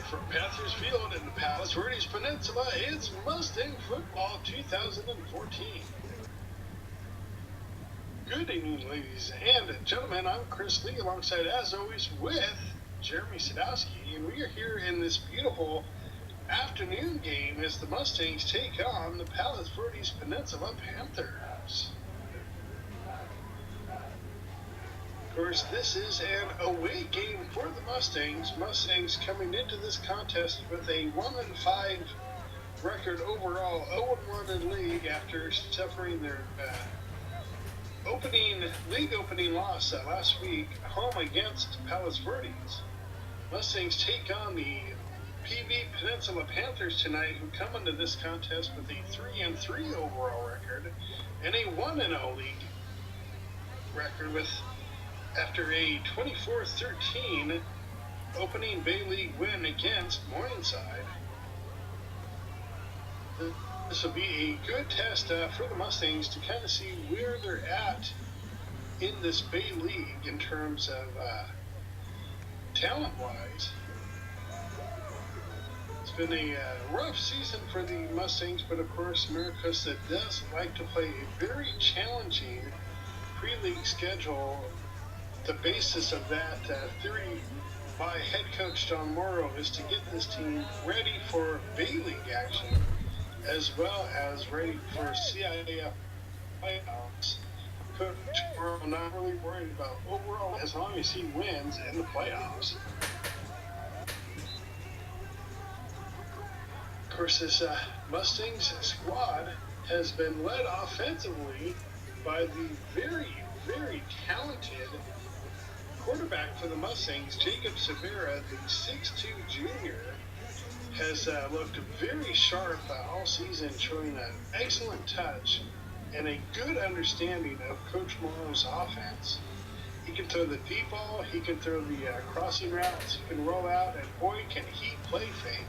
From Panthers Field in the Palos Verdes Peninsula, it's Mustang Football 2014. Good evening, ladies and gentlemen. I'm Chris Lee, alongside, as always, with Jeremy Sadowski, and we are here in this beautiful afternoon game as the Mustangs take on the Palos Verdes Peninsula Panthers. Of course, this is an away game for the Mustangs. Mustangs coming into this contest with a 1-5 record overall, 0-1 in league after suffering their league opening loss last week home against Palos Verdes. Mustangs take on the PV Peninsula Panthers tonight, who come into this contest with a 3-3 overall record and a 1-0 league record after a 24-13 opening Bay League win against Morningside. This will be a good test for the Mustangs to kind of see where they're at in this Bay League in terms of talent-wise. It's been a rough season for the Mustangs, but of course Maricosta does like to play a very challenging pre-league schedule. The basis of that theory by head coach John Morrow is to get this team ready for Bay League action, as well as ready for CIF playoffs. Coach Morrow not really worried about overall as long as he wins in the playoffs. Of course, this Mustangs squad has been led offensively by the very, very talented quarterback for the Mustangs, Jacob Severa, the 6'2 junior, has looked very sharp all season, showing an excellent touch and a good understanding of Coach Morrow's offense. He can throw the deep ball, he can throw the crossing routes, he can roll out, and boy, can he play fake.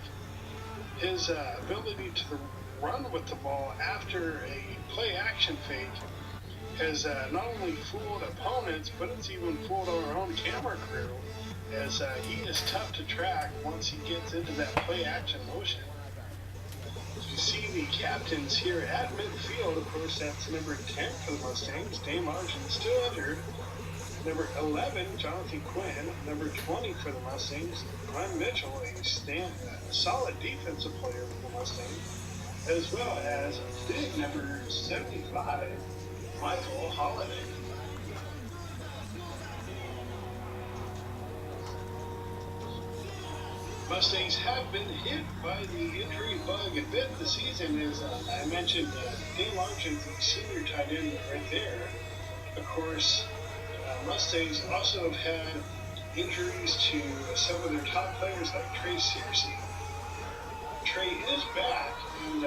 His ability to run with the ball after a play-action fake has not only fooled opponents, but it's even fooled our own camera crew, as he is tough to track once he gets into that play-action motion. As you see the captains here at midfield, of course, that's number 10 for the Mustangs, Dane Larson, still injured. Number 11, Jonathan Quinn. Number 20 for the Mustangs, Glenn Mitchell, a solid defensive player for the Mustangs, as well as big number 75, Michael Holiday. Mustangs have been hit by the injury bug a bit this season, as I mentioned. Dane Larson, the senior tight end, right there. Of course, Mustangs also have had injuries to some of their top players, like Trey Searcy. Trey is back and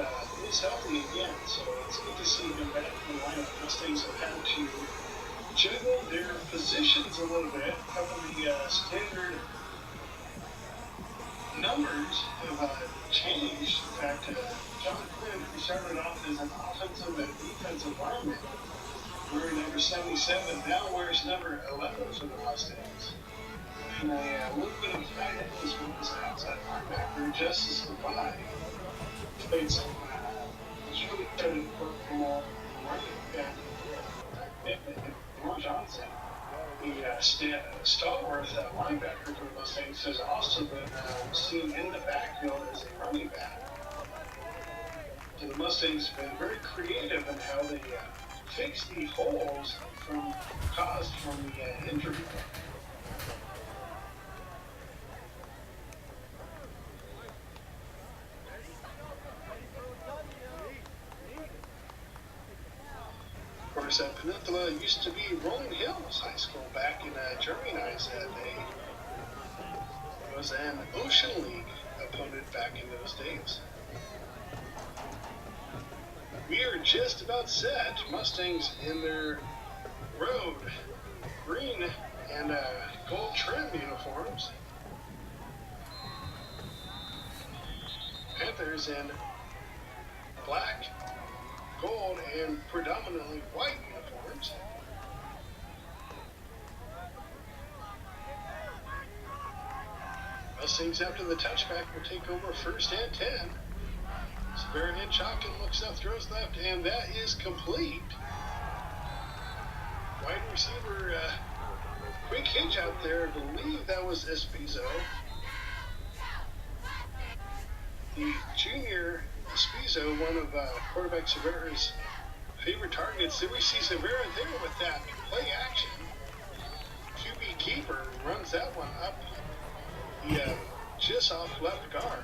is healthy again, so it's good to see him back in the lineup. Mustangs have had to juggle their positions a little bit. A couple of the standard numbers have changed. In fact, John Quinn, who started off as an offensive and defensive lineman, wearing number 77, now wears number 11 for the Mustangs. And a little bit of tight as well as an outside linebacker, Justice Levi. Played some, was really started to work more running back. Ron Johnson, the stalwart linebacker for the Mustangs, has also been seen in the backfield as a running back. So the Mustangs have been very creative in how they fix the holes caused from the injury. Of course, Peninsula used to be Rolling Hills High School back in Germany's day. It was an Ocean League opponent back in those days. We are just about set. Mustangs in their road green and gold trim uniforms. Panthers in black, gold, and predominantly white uniforms. Mustangs after the touchback will take over first and 10. Severa in shotgun, looks up, throws left, and that is complete. Wide receiver, quick hitch out there. I believe that was Espizo. The junior Espizo, one of quarterback Severa's favorite targets. Then we see Severa there with that play action. QB keeper runs that one up the just off left guard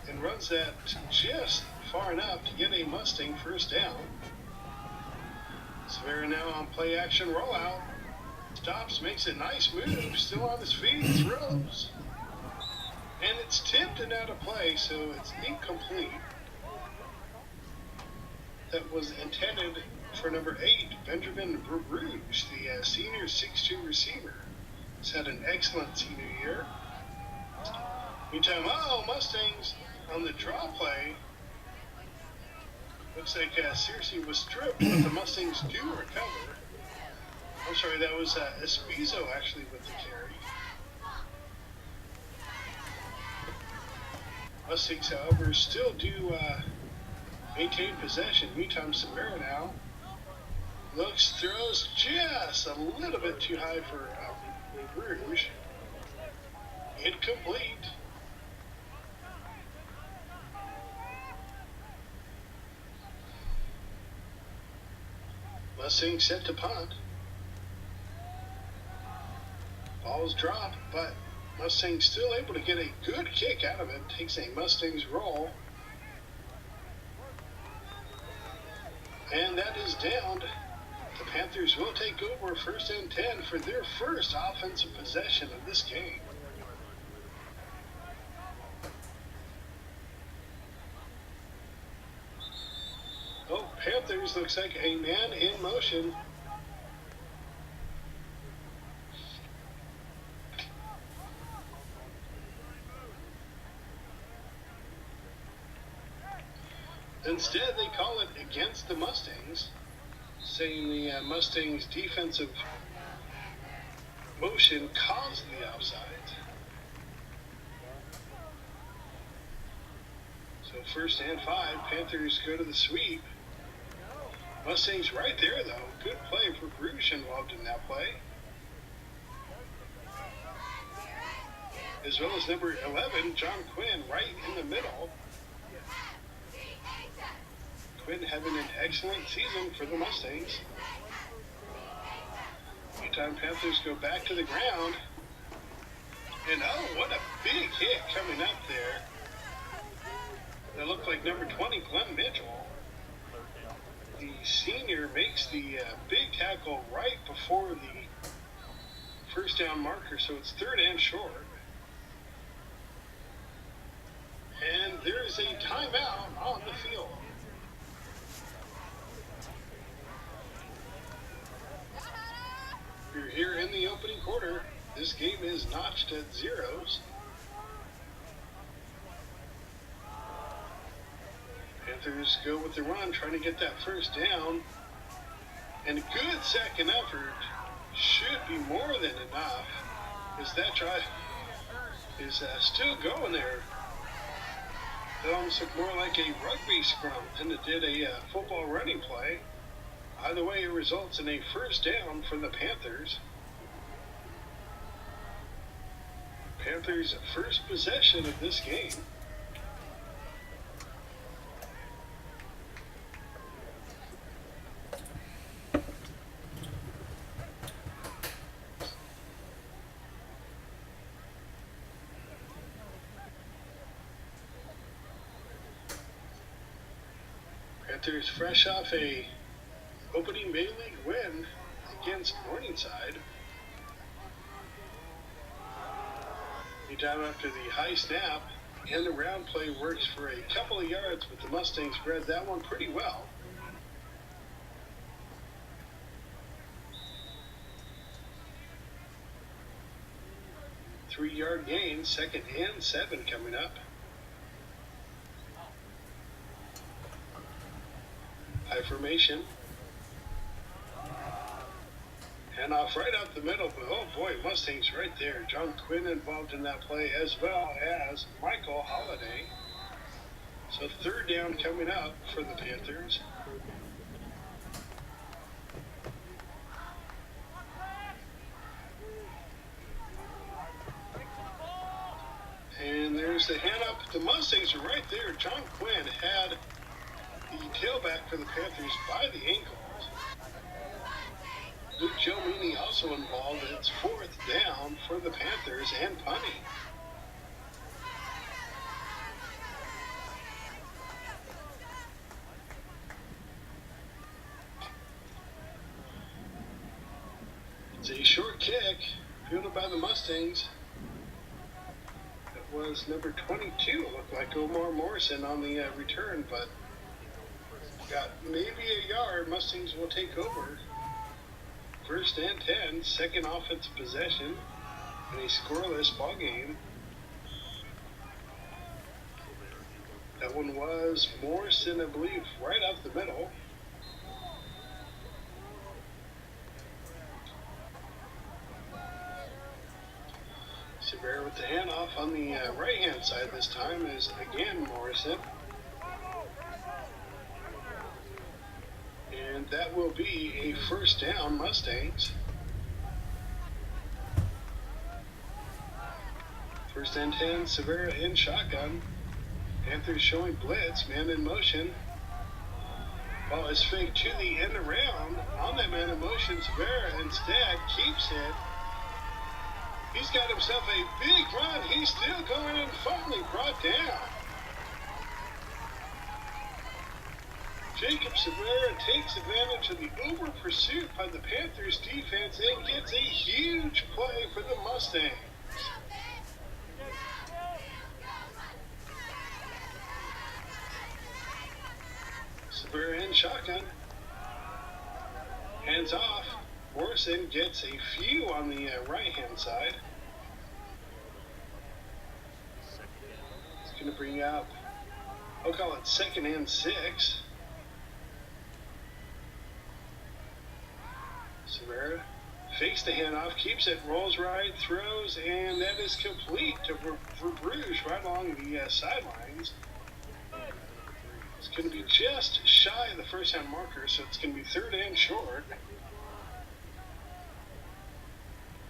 and runs that just far enough to get a Mustang first down. Severa now on play action rollout. Stops, makes a nice move, still on his feet, throws. And it's tipped and out of play, so it's incomplete. That was intended for number 8, Benjamin Rouge, the senior 6'2 receiver. He's had an excellent senior year. Meantime, Mustangs on the draw play. Looks like Searcy was stripped, but the Mustangs do recover. I'm sorry, that was Espizo actually with the carry. Mustangs, however, still do maintain possession. Meantime, Severa now looks, throws just a little bit too high for Rouge. Incomplete. Mustangs set to punt. Ball's dropped, but Mustangs still able to get a good kick out of it. Takes a Mustangs roll. And that is downed. The Panthers will take over first and 10 for their first offensive possession of this game. Panthers looks like a man in motion. Instead, they call it against the Mustangs, saying the Mustangs' defensive motion caused the offside. So first and 5, Panthers go to the sweep. Mustangs right there, though. Good play for Rouge involved in that play. As well as number 11, John Quinn, right in the middle. Quinn having an excellent season for the Mustangs. Meantime, Panthers go back to the ground. And what a big hit coming up there. That looked like number 20, Glenn Mitchell. The senior makes the big tackle right before the first down marker, so it's third and short. And there is a timeout on the field. We're here in the opening quarter. This game is notched at zeros. Panthers go with the run, trying to get that first down. And a good second effort should be more than enough, as that drive is still going there. It almost looked more like a rugby scrum than it did a football running play. Either way, it results in a first down for the Panthers. Panthers' first possession of this game. Panthers fresh off a opening Bay League win against Morningside. Meantime, after the high snap and the round play works for a couple of yards, but the Mustangs read that one pretty well. Three-yard gain, 2nd and 7 coming up. High formation. Handoff right out the middle, but oh boy, Mustangs right there. John Quinn involved in that play as well as Michael Holiday. So third down coming up for the Panthers. And there's the hand up. The Mustangs are right there. John Quinn had the tailback for the Panthers by the ankles. Luke Giomini also involved. It's fourth down for the Panthers and punting. It's a short kick fielded by the Mustangs. It was number 22. It looked like Omar Morrison on the return, but got maybe a yard. Mustangs will take over. First and 10, second offensive possession in a scoreless ball game. That one was Morrison, I believe, right up the middle. Severe with the handoff on the right-hand side this time is again Morrison. And that will be a first down, Mustangs. First and 10, Severa in shotgun. Panthers showing blitz, man in motion. Ball is faked to the end around. On that man in motion, Severa instead keeps it. He's got himself a big run. He's still going and finally brought down. Jacob Severa takes advantage of the over pursuit by the Panthers defense and gets a huge play for the Mustangs. Severa in shotgun. Hands off. Morrison gets a few on the right-hand side. It's going to bring up, I'll call it second and 6. Severa fakes the handoff, keeps it, rolls right, throws, and that is complete for Bruges right along the sidelines. It's going to be just shy of the first down marker, so it's going to be third and short.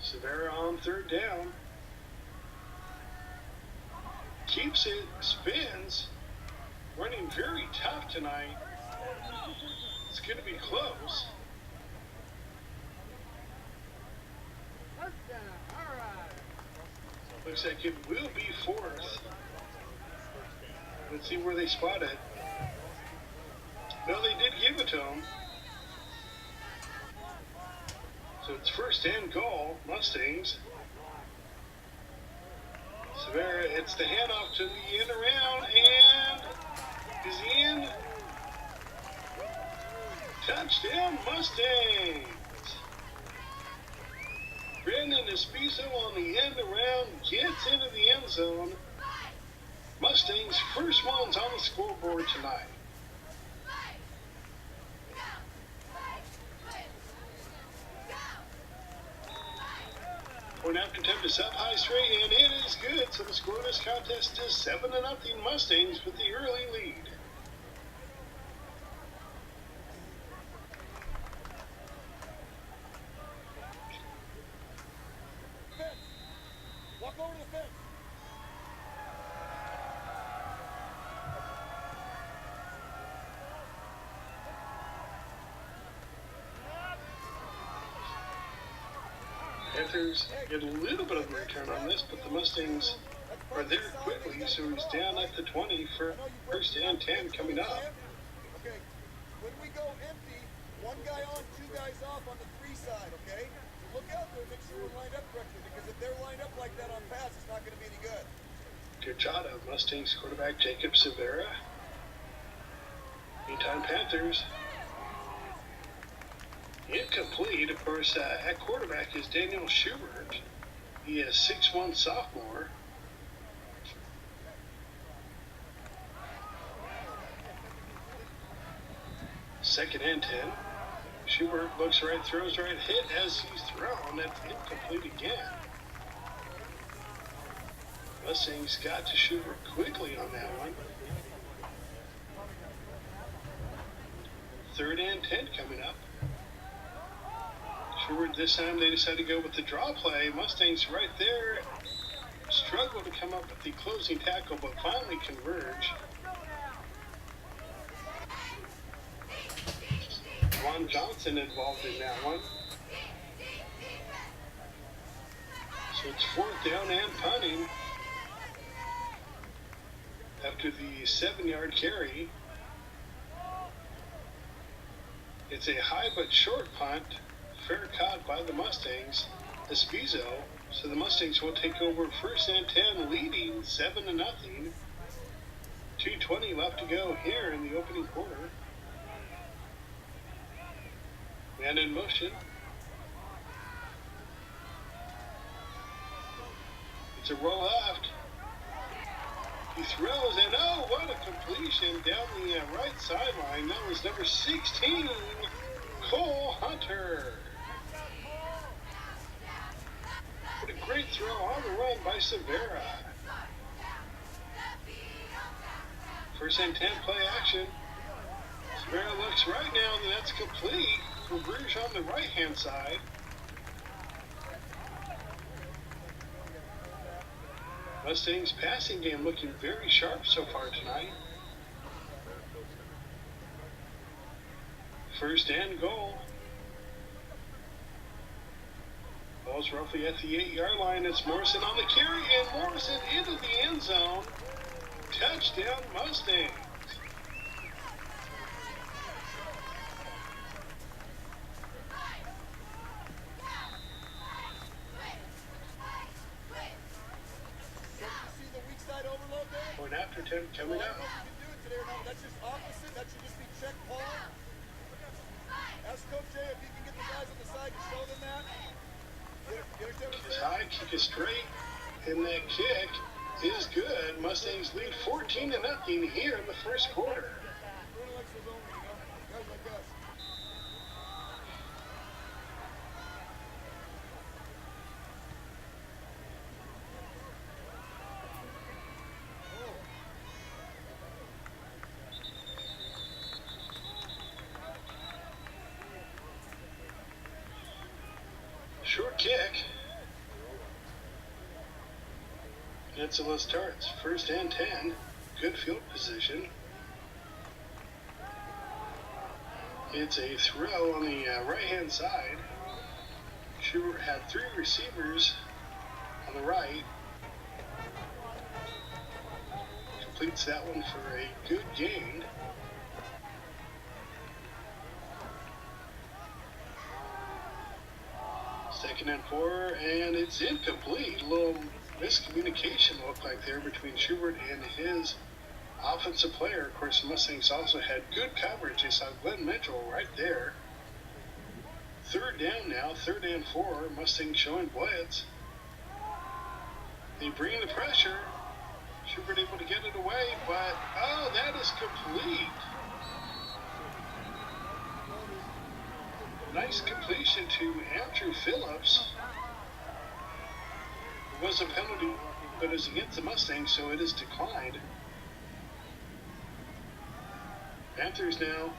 Severa on third down. Keeps it, spins, running very tough tonight. It's going to be close. Looks like it will be fourth. Let's see where they spot it. No, they did give it to him. So it's first and goal, Mustangs. Severa, it's the handoff to the end around, and is he in? Touchdown, Mustangs! Brandon Espiso on the end around gets into the end zone. Mustangs first ones on the scoreboard tonight. Point after attempt is up high straight, and it is good. So the score of this contest is 7-0 Mustangs with the early lead. Walk over to the fence. Panthers get a little bit of a return on this, but the Mustangs are there quickly, so he's down at the 20 for first and 10 coming up. Okay, when we go empty, one guy on, two guys off on the 3 side, okay? So look out there, make sure we're lined up correctly, because if they're lined up like that on pass, it's not going to be any good. Good job of Mustangs quarterback Jacob Severa. Meantime, Panthers. Incomplete, of course, at quarterback is Daniel Schubert. He is 6'1" sophomore. Second and 10. Schubert looks right, throws right, hit as he's thrown. That's incomplete again. Mustangs got to Schubert quickly on that one. 3rd and 10 coming up. Schubert this time they decided to go with the draw play. Mustangs right there struggle to come up with the closing tackle, but finally converge. Juan Johnson involved in that one. So it's 4th down and punting. After the 7-yard carry, it's a high but short punt. Fair caught by the Mustangs. Espizo. So the Mustangs will take over 1st and 10, leading 7-0. 2:20 left to go here in the opening quarter. Man in motion. It's a roll left. He throws, and oh, what a completion down the right sideline. That was number 16, Cole Hunter. What a great throw on the run by Severa. 1st and 10 play action. Severa looks right now, and that's complete for Bruges on the right-hand side. Mustangs passing game looking very sharp so far tonight. 1st and goal. Ball's roughly at the 8-yard line. It's Morrison on the carry, and Morrison into the end zone. Touchdown Mustangs. Point after 10 coming up. That's just opposite. That should just be check Paul. Ask Coach Jay if he can get the guys on the side to show them that. Kick is high, kick is straight, and that kick is good. Mustangs lead 14-0 here in the 1st quarter. Short kick. Peninsula starts 1st and 10. Good field position. It's a throw on the right-hand side. Schubert had 3 receivers on the right. Completes that one for a good gain. Second and 4, and it's incomplete. A little miscommunication looked like there between Schubert and his offensive player. Of course, the Mustangs also had good coverage. They saw Glenn Mitchell right there. 3rd down now, 3rd and 4. Mustangs showing blitz. They bring the pressure. Schubert able to get it away, but oh, that is complete. Nice completion to Andrew Phillips. It was a penalty, but it's against the Mustangs, so it is declined. Panthers now.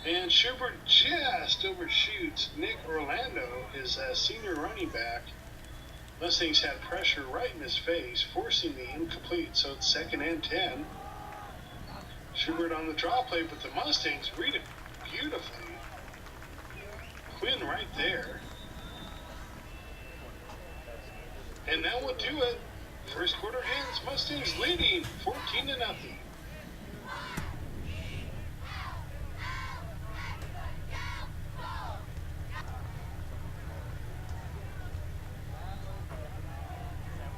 And Schubert just overshoots Nick Orlando, his senior running back. Mustangs had pressure right in his face, forcing the incomplete, so it's 2nd and 10. Schubert on the draw play, but the Mustangs read it beautifully. Quinn right there. And that will do it. 1st quarter ends. Mustangs leading 14-0.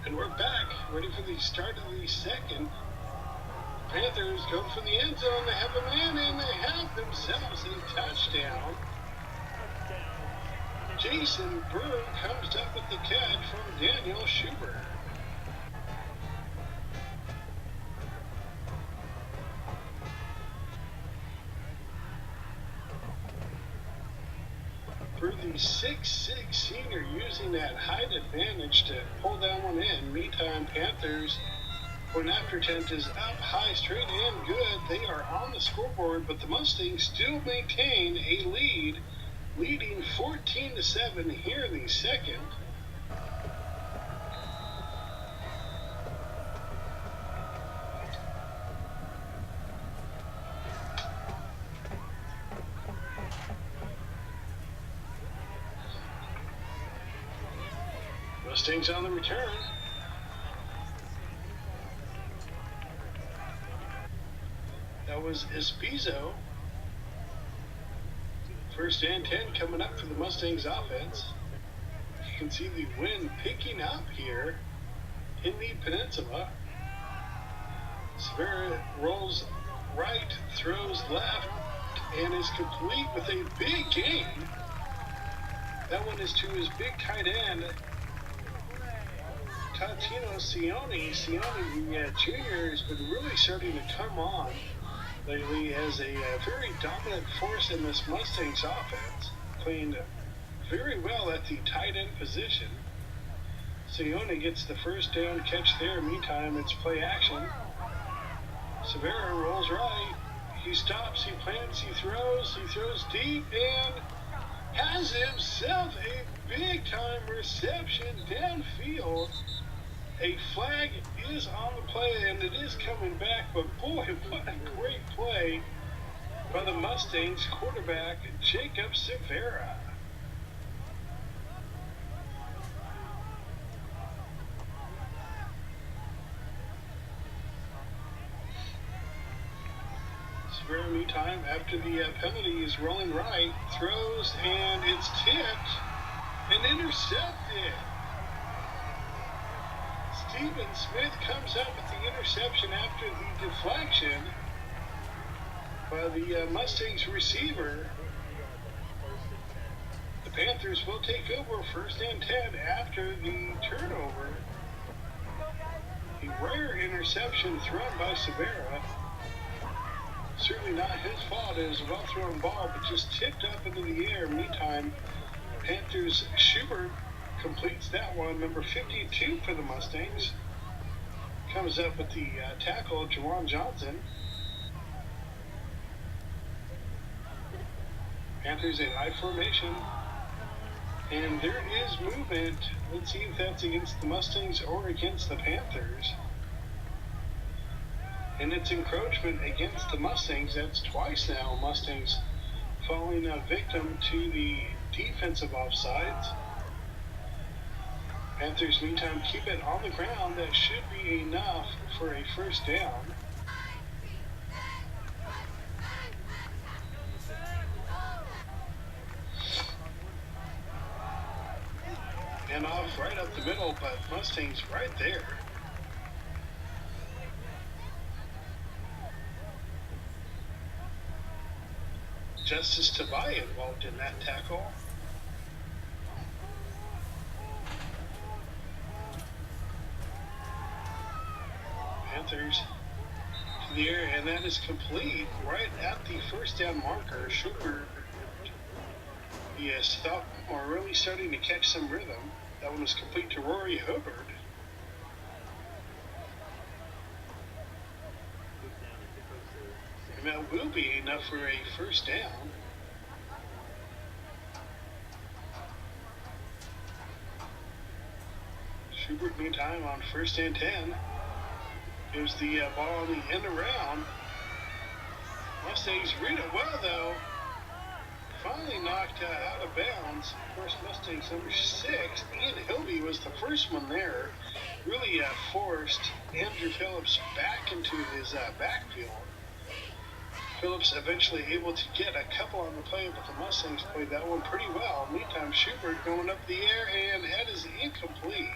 And we're back, ready for the start of the 2nd. Panthers go for the end zone. They have a man in. They have themselves a touchdown. Jason Berg comes up with the catch from Daniel Schubert. for the 6'6 senior, using that height advantage to pull that one in. Meantime, Panthers, point after attempt is up high, straight, and good. They are on the scoreboard, but the Mustangs still maintain a lead, leading 14-7 here in the second. Mustangs on the return. That was Espizo. First and 10 coming up for the Mustangs offense. You can see the wind picking up here in the Peninsula. Severa rolls right, throws left, and is complete with a big gain. That one is to his big tight end, Tatino Sione. Sione, the junior, has been really starting to come on lately as a very dominant force in this Mustangs offense, playing very well at the tight end position. Sione gets the first down catch there. Meantime, it's play action. Severa rolls right. He stops, he plants, he throws deep, and has himself a big-time reception downfield. A flag is on the play, and it is coming back, but boy, what a great play by the Mustangs quarterback, Jacob Severa. Severa, meantime, after the penalty, is rolling right, throws, and it's tipped and intercepted. Stephen Smith comes up with the interception after the deflection by the Mustangs receiver. The Panthers will take over first and 10 after the turnover. A rare interception thrown by Severa. Certainly not his fault. It was a well-thrown ball, but just tipped up into the air. Meantime, Panthers Schubert completes that one. Number 52 for the Mustangs comes up with the tackle, Jawan Johnson. Panthers in high formation, and there is movement. Let's see if that's against the Mustangs or against the Panthers. And it's encroachment against the Mustangs. That's twice now. Mustangs falling a victim to the defensive offsides. Panthers, meantime, keep it on the ground. That should be enough for a first down. And off right up the middle, but Mustangs right there. Justice Tabai involved in that tackle. Panthers to the air, and that is complete right at the first down marker. Schubert, the sophomore, really starting to catch some rhythm. That one was complete to Rory Hubbard. And that will be enough for a first down. Schubert, meantime, on first and 10. Gives the ball on the end around. Mustangs read it well, though. Finally knocked out of bounds. Of course, Mustangs number 6, Ian Hilby, was the first one there. Really forced Andrew Phillips back into his backfield. Phillips eventually able to get a couple on the play, but the Mustangs played that one pretty well. Meantime, Schubert going up the air, and that is incomplete.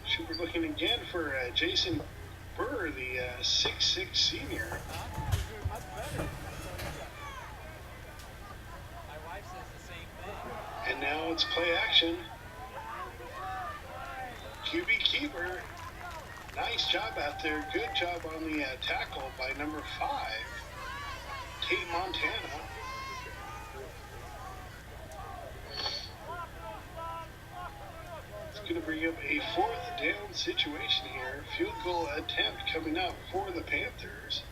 Schubert looking again for Jason Burr, the 6'6 senior. And now it's play action. QB keeper. Nice job out there. Good job on the tackle by number 5, Kate Montana. It's going to bring up a 4th down situation here. Field goal attempt coming up for the Panthers.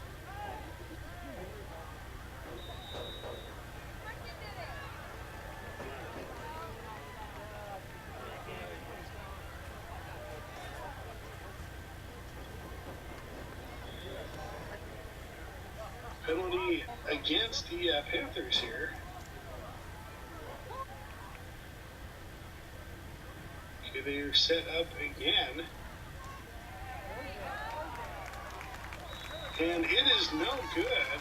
Penalty against the Panthers here. Okay, they're set up again. And it is no good.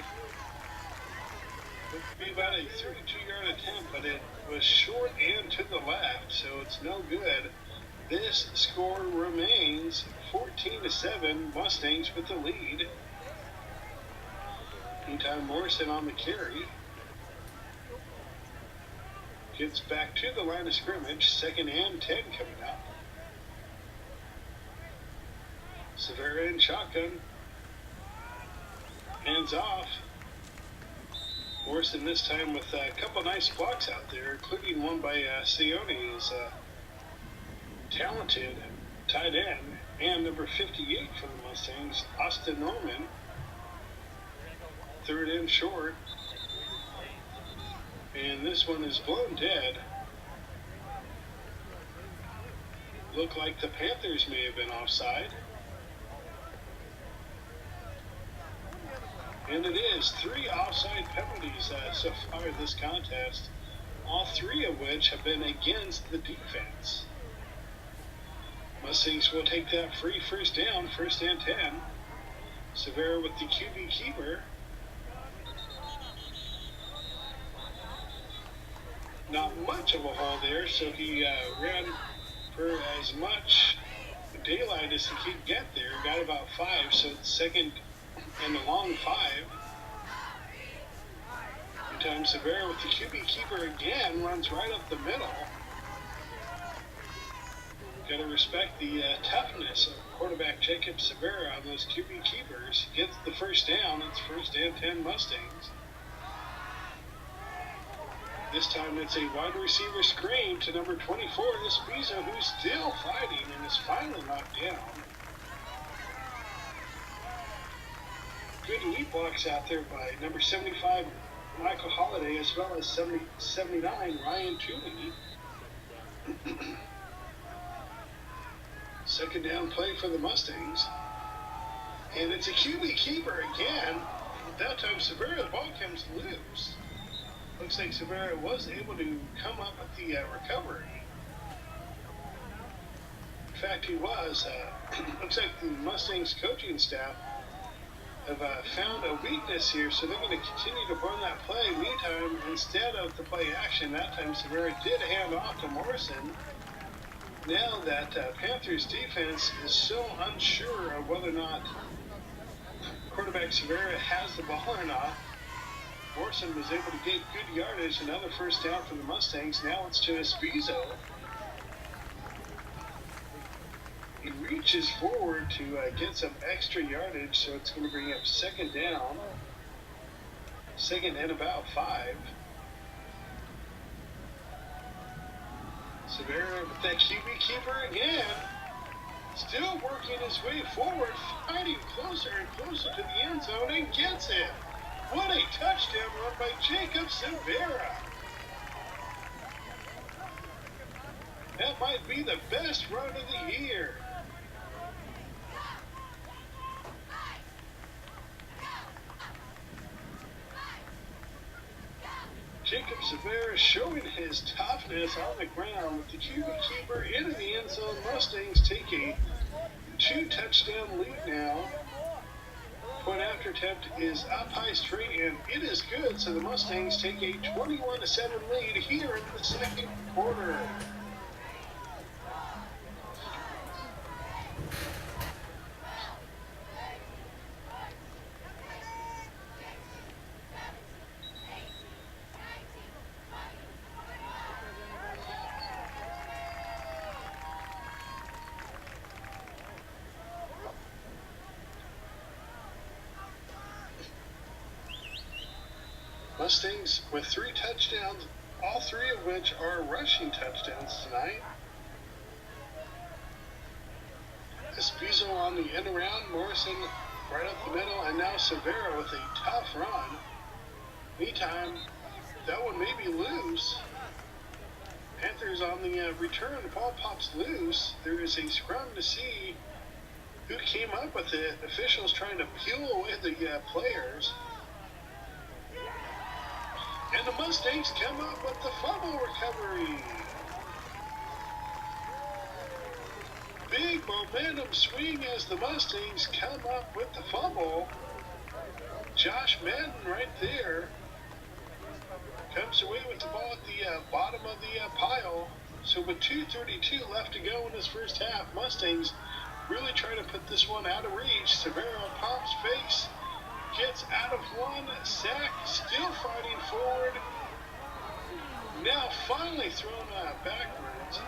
It would be about a 32-yard attempt, but it was short and to the left, so it's no good. This score remains 14-7, Mustangs with the lead. Meantime, Morrison on the carry. Gets back to the line of scrimmage. 2nd and 10 coming up. Severa in shotgun. Hands off. Morrison this time with a couple nice blocks out there, including one by Sione, who's talented tight end, and number 58 for the Mustangs, Austin Norman. 3rd and short. And this one is blown dead. Looked like the Panthers may have been offside. And it is 3 offside penalties so far in this contest, all 3 of which have been against the defense. Mustangs will take that free 1st down, 1st and 10. Severa with the QB keeper. Not much of a hole there, so he ran for as much daylight as he could get there. Got about 5, so it's 2nd and a long 5. Meantime, Severa with the QB keeper again runs right up the middle. Got to respect the toughness of quarterback Jacob Severa on those QB keepers. Gets the 1st down. It's 1st and 10 Mustangs. This time it's a wide receiver screen to number 24, Espizo, who's still fighting and is finally knocked down. Good lead blocks out there by number 75, Michael Holliday, as well as 79, Ryan Toomey. 2nd down play for the Mustangs. And it's a QB keeper again. That time Severa, the ball comes loose. Looks like Severa was able to come up with the recovery. In fact, he was. Looks like the Mustangs coaching staff have found a weakness here, so they're going to continue to run that play. Meantime, instead of the play action, that time Severa did hand off to Morrison. Now that Panthers defense is so unsure of whether or not quarterback Severa has the ball or not, Morrison was able to get good yardage, another 1st down for the Mustangs. Now it's to Espizo. He reaches forward to get some extra yardage, so it's going to bring up 2nd down. 2nd and about 5. Severa with that QB keeper again. Still working his way forward, fighting closer and closer to the end zone, and gets it. What a touchdown run by Jacob Severa. That might be the best run of the year. Jacob Severa showing his toughness on the ground with the QB keeper into the end zone. Mustangs take a 2-touchdown lead now. Point after attempt is up high straight, and it is good. So the Mustangs take a 21-7 lead here in the 2nd quarter. Mustangs with 3 touchdowns, all 3 of which are rushing touchdowns tonight. Espizo on the end around, Morrison right up the middle, and now Severa with a tough run. Meantime, that one may be loose. Panthers on the return. The ball pops loose. There is a scrum to see who came up with it. Officials trying to peel away the players. And the Mustangs come up with the fumble recovery. Big momentum swing as the Mustangs come up with the fumble. Josh Madden right there comes away with the ball at the bottom of the pile. So with 2:32 left to go in this first half, Mustangs really trying to put this one out of reach. Severo pumps fakes, gets out of one, sack, still fighting forward. Now finally thrown backwards.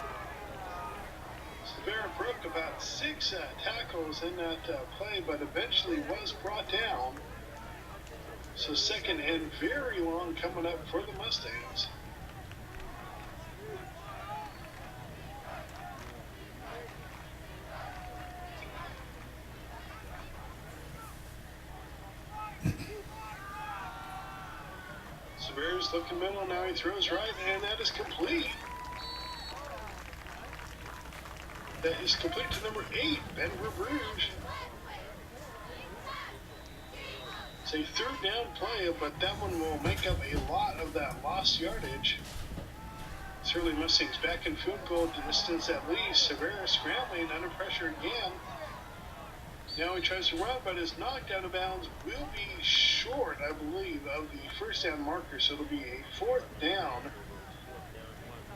Severo broke about 6 tackles in that play, but eventually was brought down. So second and very long coming up for the Mustangs. Severo's looking middle, now he throws right, and that is complete. That is complete to number 8, Ben Rouge. It's a 3rd down play, but that one will make up a lot of that lost yardage. Certainly Mustangs back in field goal distance at least. Severa scrambling under pressure again. Now he tries to run, but is knocked out of bounds. Will be short, I believe, of the first down marker. So it'll be a 4th down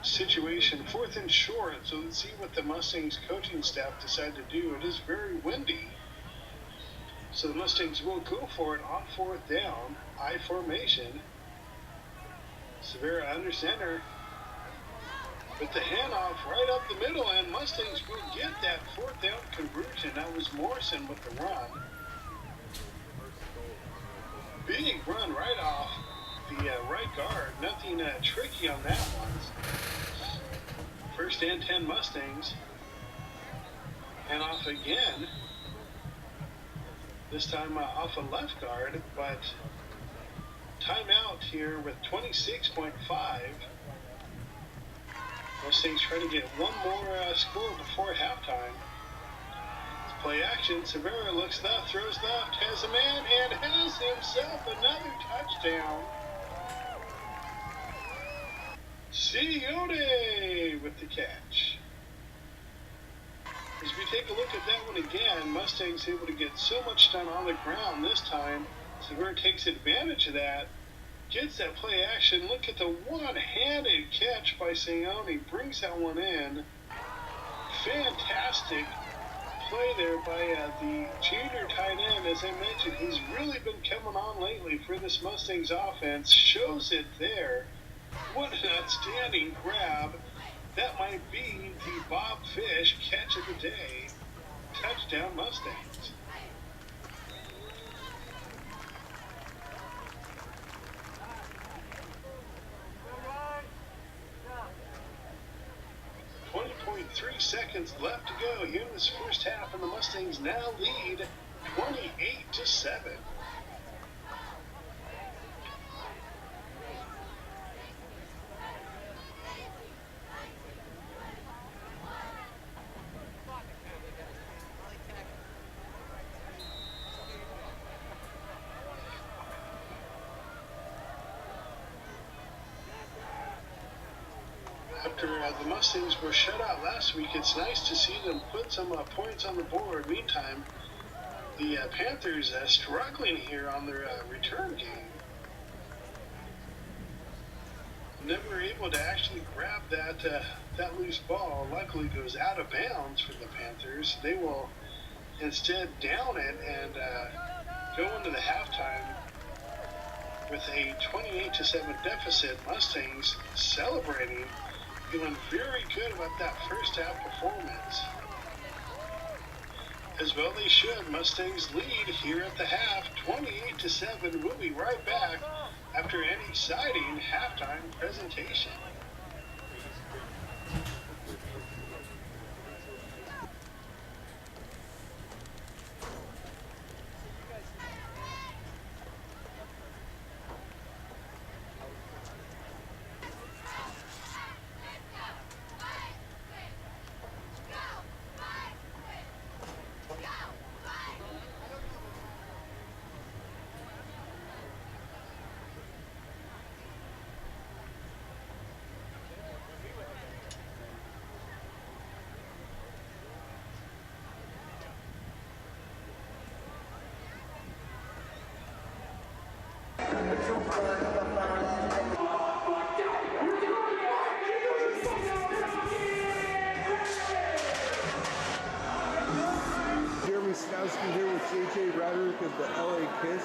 situation, 4th and short. So let's see what the Mustangs coaching staff decide to do. It is very windy. So the Mustangs will go for it on 4th down, I formation. Severa under center with the handoff right up the middle, and Mustangs will get that 4th down conversion. That was Morrison with the run. Big run right off the right guard. Nothing tricky on that one. 1st and 10 Mustangs. Handoff again. This time off a left guard, but timeout here with 26.5. Mustangs trying to get one more score before halftime. It's play action. Severa looks left, throws left, has a man, and has himself another touchdown. Sione with the catch. As we take a look at that one again, Mustangs able to get so much done on the ground this time. Severa takes advantage of that, gets that play action. Look at the one-handed catch by Sione, brings that one in. Fantastic play there by the junior tight end. As I mentioned, he's really been coming on lately for this Mustangs offense. Shows it there. What an outstanding grab. That might be the Bob Fish catch of the day. Touchdown Mustangs. .3 seconds left to go here in this first half, and the Mustangs now lead 28-7. After the Mustangs were shut out last week, it's nice to see them put some points on the board. Meantime, the Panthers struggling here on their return game. Never able to actually grab that loose ball. Luckily goes out of bounds for the Panthers. They will instead down it and go into the halftime with a 28-7 deficit. Mustangs celebrating, feeling very good about that first half performance. As well they should. Mustangs lead here at the half, 28-7. We'll be right back after an exciting halftime presentation. Here with JJ Roderick of the LA Kiss.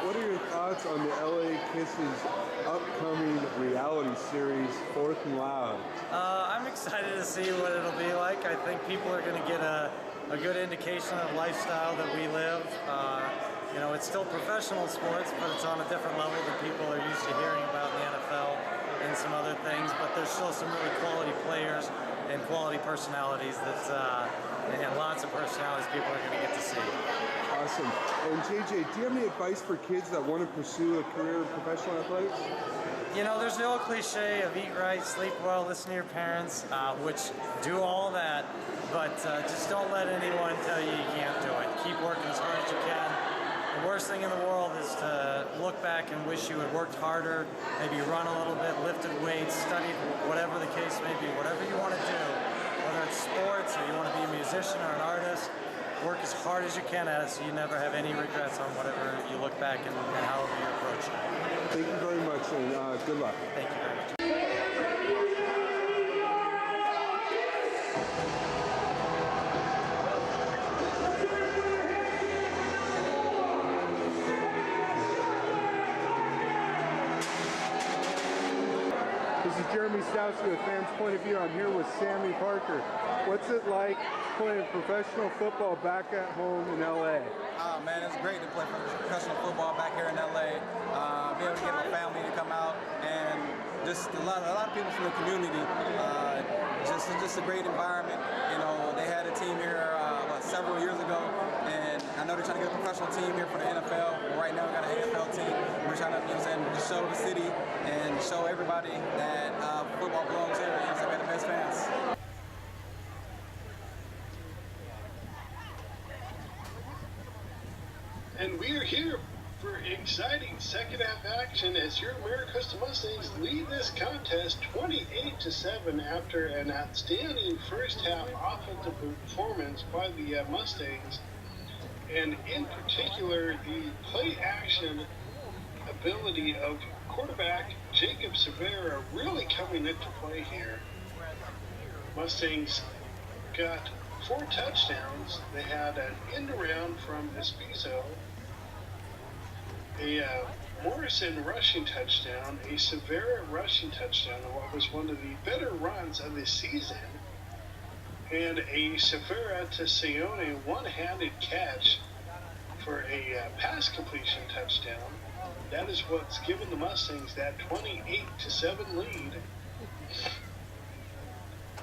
What are your thoughts on the LA Kiss's upcoming reality series, Fourth and Loud? I'm excited to see what it'll be like. I think people are going to get a good indication of the lifestyle that we live. You know, it's still professional sports, but it's on a different level than people are used to hearing about in the NFL and some other things. But there's still some really quality players and quality personalities and lots of personalities people are going to get to see. Awesome. And JJ, do you have any advice for kids that want to pursue a career in professional athletics? You know, there's the old cliche of eat right, sleep well, listen to your parents, which do all that, but just don't let anyone tell you you can't do it. Keep working as hard as you can. The worst thing in the world is to look back and wish you had worked harder, maybe run a little bit, lifted weights, studied, whatever the case may be, whatever you want to do, whether it's sports or you want to be a musician or an artist, work as hard as you can at it so you never have any regrets on whatever you look back and however you approach it. Thank you very much, and good luck. Thank you very much. This is Jeremy Stowski with Fans Point of View. I'm here with Sammy Parker. What's it like playing professional football back at home in LA? Oh man, it's great to play professional football back here in LA. Be able to get my family to come out and just a lot of people from the community. It's just a great environment. You know, they had a team here several years ago, and I know they're trying to get a professional team here for the NFL. Well, right now we got an NFL team. We're trying to, just show the city and show everybody that football belongs here. So we have the best fans. And we are here for exciting second half action as your Maricosta Mustangs lead this contest 28-7 after an outstanding first half offensive performance by the Mustangs, and in particular the play action ability of quarterback Jacob Severa really coming into play here. Mustangs got 4 touchdowns. They had an end around from Espizo, a Morrison rushing touchdown, a Severa rushing touchdown on what was one of the better runs of the season, and a Severa to Sione one-handed catch for a pass completion touchdown. That is what's given the Mustangs that 28-7 lead.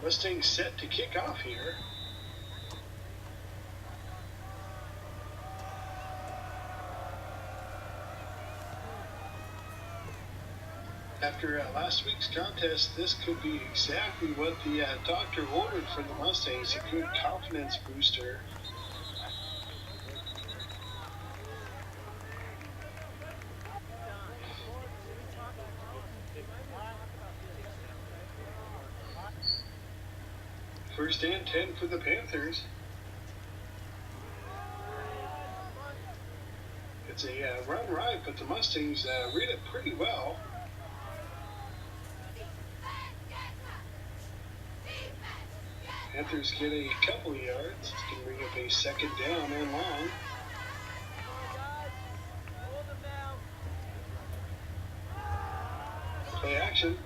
Mustangs set to kick off here. After last week's contest, this could be exactly what the doctor ordered for the Mustangs, a good confidence booster. First and 10 for the Panthers. It's a run right, but the Mustangs read it pretty well. Panthers get a couple of yards. It's going to bring up a second down and long. Play action.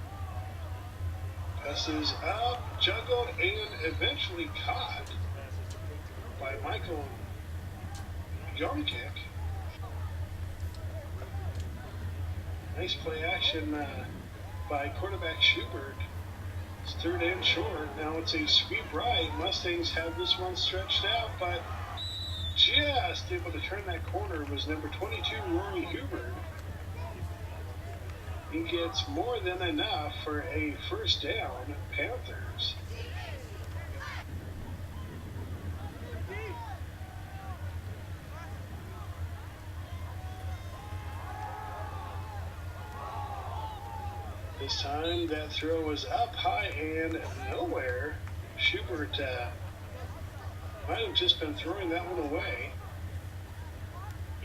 Passes up, juggled, and eventually caught by Michael Yarmkick. Nice play action by quarterback Schubert. It's third and short. Now it's a sweep right. Mustangs have this one stretched out, but just able to turn that corner was number 22, Rory Hubbard. He gets more than enough for a first down, Panthers. This time that throw was up high and nowhere. Schubert might have just been throwing that one away.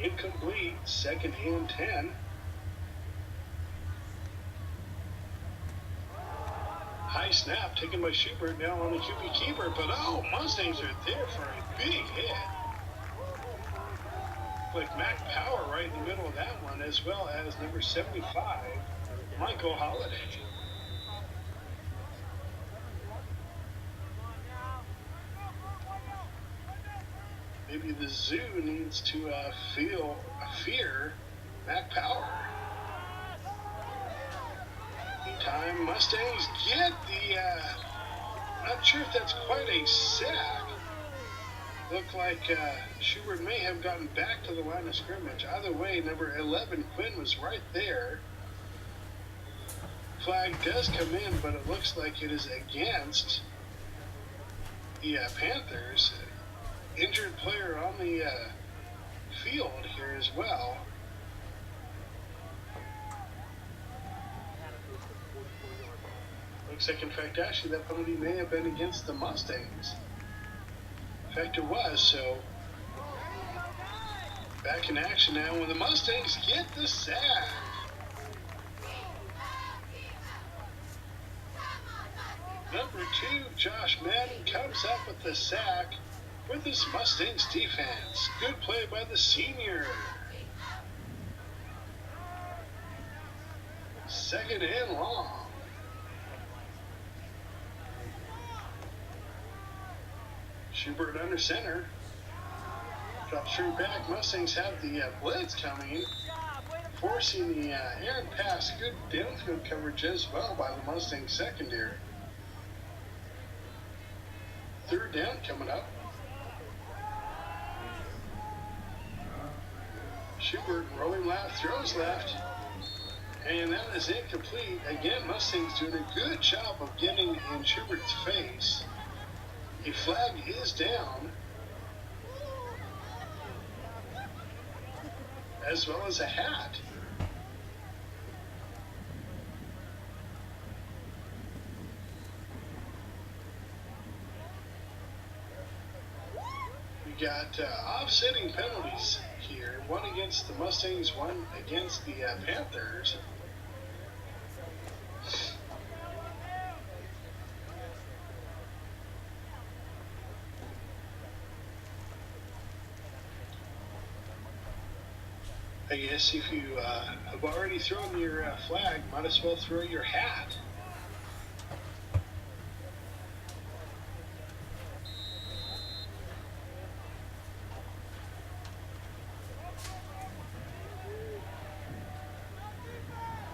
Incomplete, second and 10. High snap taken by Schubert, now on the QB keeper, but Mustangs are there for a big hit. Like Mac Power right in the middle of that one, as well as number 75, Michael Holiday. Maybe the zoo needs to fear Mac Power. Meantime, Mustangs get the, not sure if that's quite a sack. Looked like Schubert may have gotten back to the line of scrimmage. Either way, number 11, Quinn, was right there. Flag does come in, but it looks like it is against the Panthers. Injured player on the field here as well. Looks like, in fact, actually that penalty may have been against the Mustangs. In fact, it was, so back in action now when the Mustangs get the sack. Number 2, Josh Madden, comes up with the sack for this Mustangs defense. Good play by the senior. Second and long. Schubert under center. Drops straight back. Mustangs have the blitz coming, forcing the errant pass. Good downfield coverage as well by the Mustang secondary. Third down coming up. Schubert rolling left, throws left, and that is incomplete. Again, Mustangs doing a good job of getting in Schubert's face. A flag is down, as well as a hat. We got offsetting penalties here. One against the Mustangs, one against the Panthers. I guess if you have already thrown your flag, might as well throw your hat.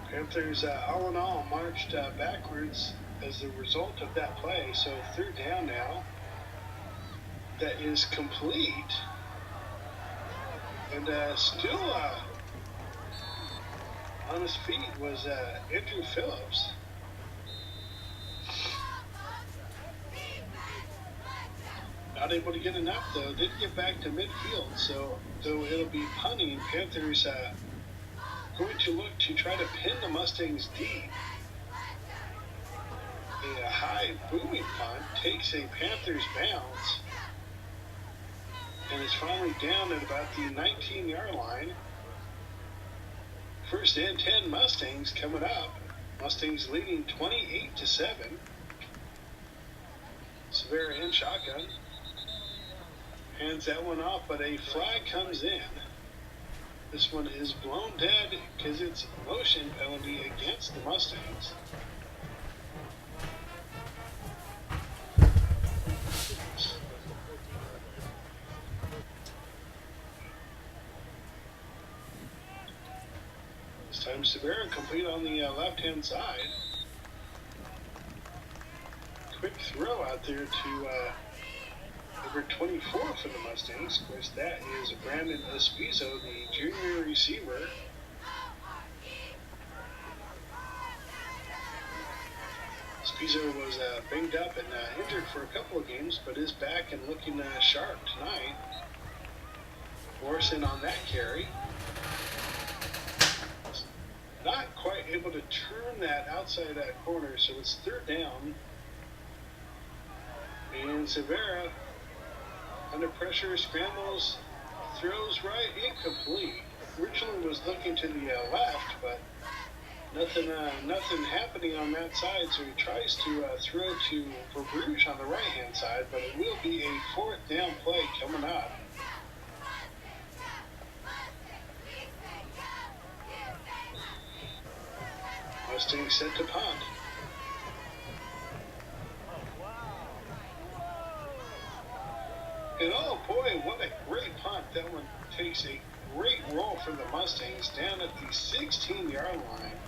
Panthers, all in all, marched backwards as a result of that play. So third down now. That is complete. And still on his feet was Andrew Phillips. Not able to get enough, though. Didn't get back to midfield, so though it'll be punting, Panthers going to look to try to pin the Mustangs deep. A high booming punt takes a Panthers bounce and is finally down at about the 19-yard line. First and 10 Mustangs coming up. Mustangs leading 28-7. Severa in shotgun. Hands that one off, but a flag comes in. This one is blown dead because it's a motion penalty against the Mustangs. time Severa complete on the left-hand side. Quick throw out there to number 24 for the Mustangs. Of course, that is Brandon Espizo, the junior receiver. Espizo was banged up and injured for a couple of games, but is back and looking sharp tonight. Morrison on that carry. Not quite able to turn that outside corner, so it's third down. And Severa, under pressure, scrambles, throws right, incomplete. Originally was looking to the left, but nothing happening on that side, so he tries to throw to Verbruge on the right-hand side, but it will be a fourth down play coming up. Mustangs set to punt. And oh boy, what a great punt. That one takes a great roll for the Mustangs down at the 16-yard line.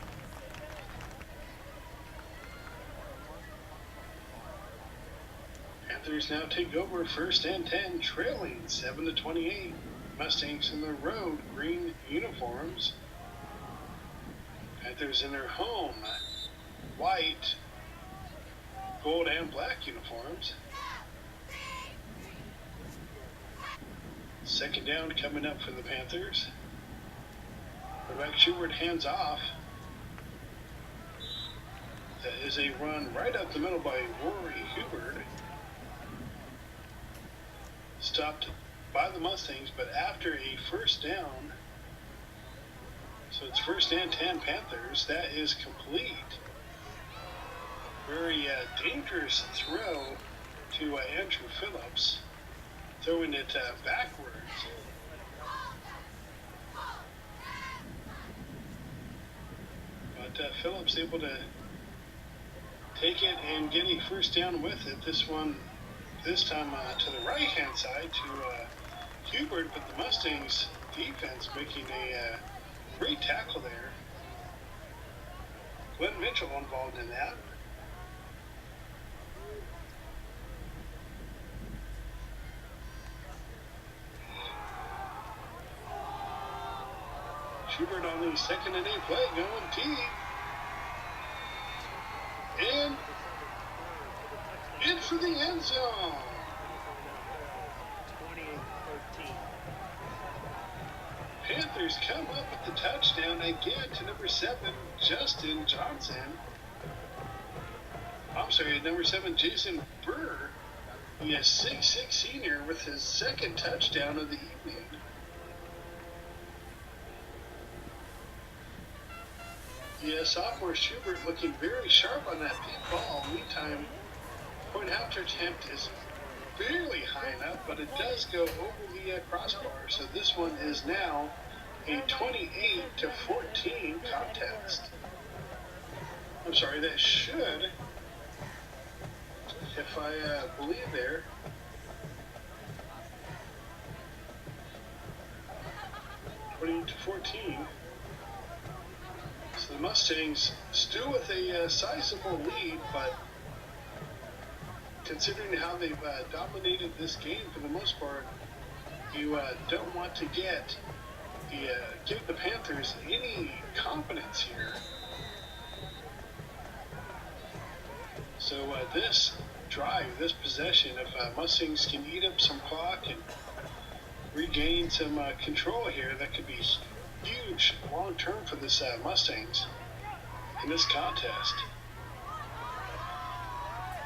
Panthers now take over first and 10, trailing 7-28. Mustangs in their road green uniforms. Panthers in their home white, gold, and black uniforms. Second down coming up for the Panthers. Quarterback Schubert hands off. That is a run right up the middle by Rory Hubbard. Stopped by the Mustangs, but after a first down, so it's first and 10 Panthers, that is complete. Very dangerous throw to Andrew Phillips, throwing it backwards. But Phillips able to take it and get a first down with it. This time to the right-hand side to Hubert, but the Mustangs defense making a great tackle there. Glenn Mitchell involved in that. Schubert on the second and 8 play, going deep. And in for the end zone. 28-13. Panthers come up with the touchdown again to number 7, Justin Johnson. I'm sorry, number 7, Jason Burr. He is 6'6" senior with his second touchdown of the evening. The sophomore Schubert looking very sharp on that deep ball. Meantime, point after attempt is fairly high enough, but it does go over the crossbar. So this one is now a 28-14 contest. I'm sorry, that should, if I believe there, (20-14). So the Mustangs still with a sizable lead, but considering how they've dominated this game for the most part, you don't want to give the Panthers any confidence here. So this drive, this possession, if Mustangs can eat up some clock and regain some control here, that could be huge long term for this Mustangs in this contest.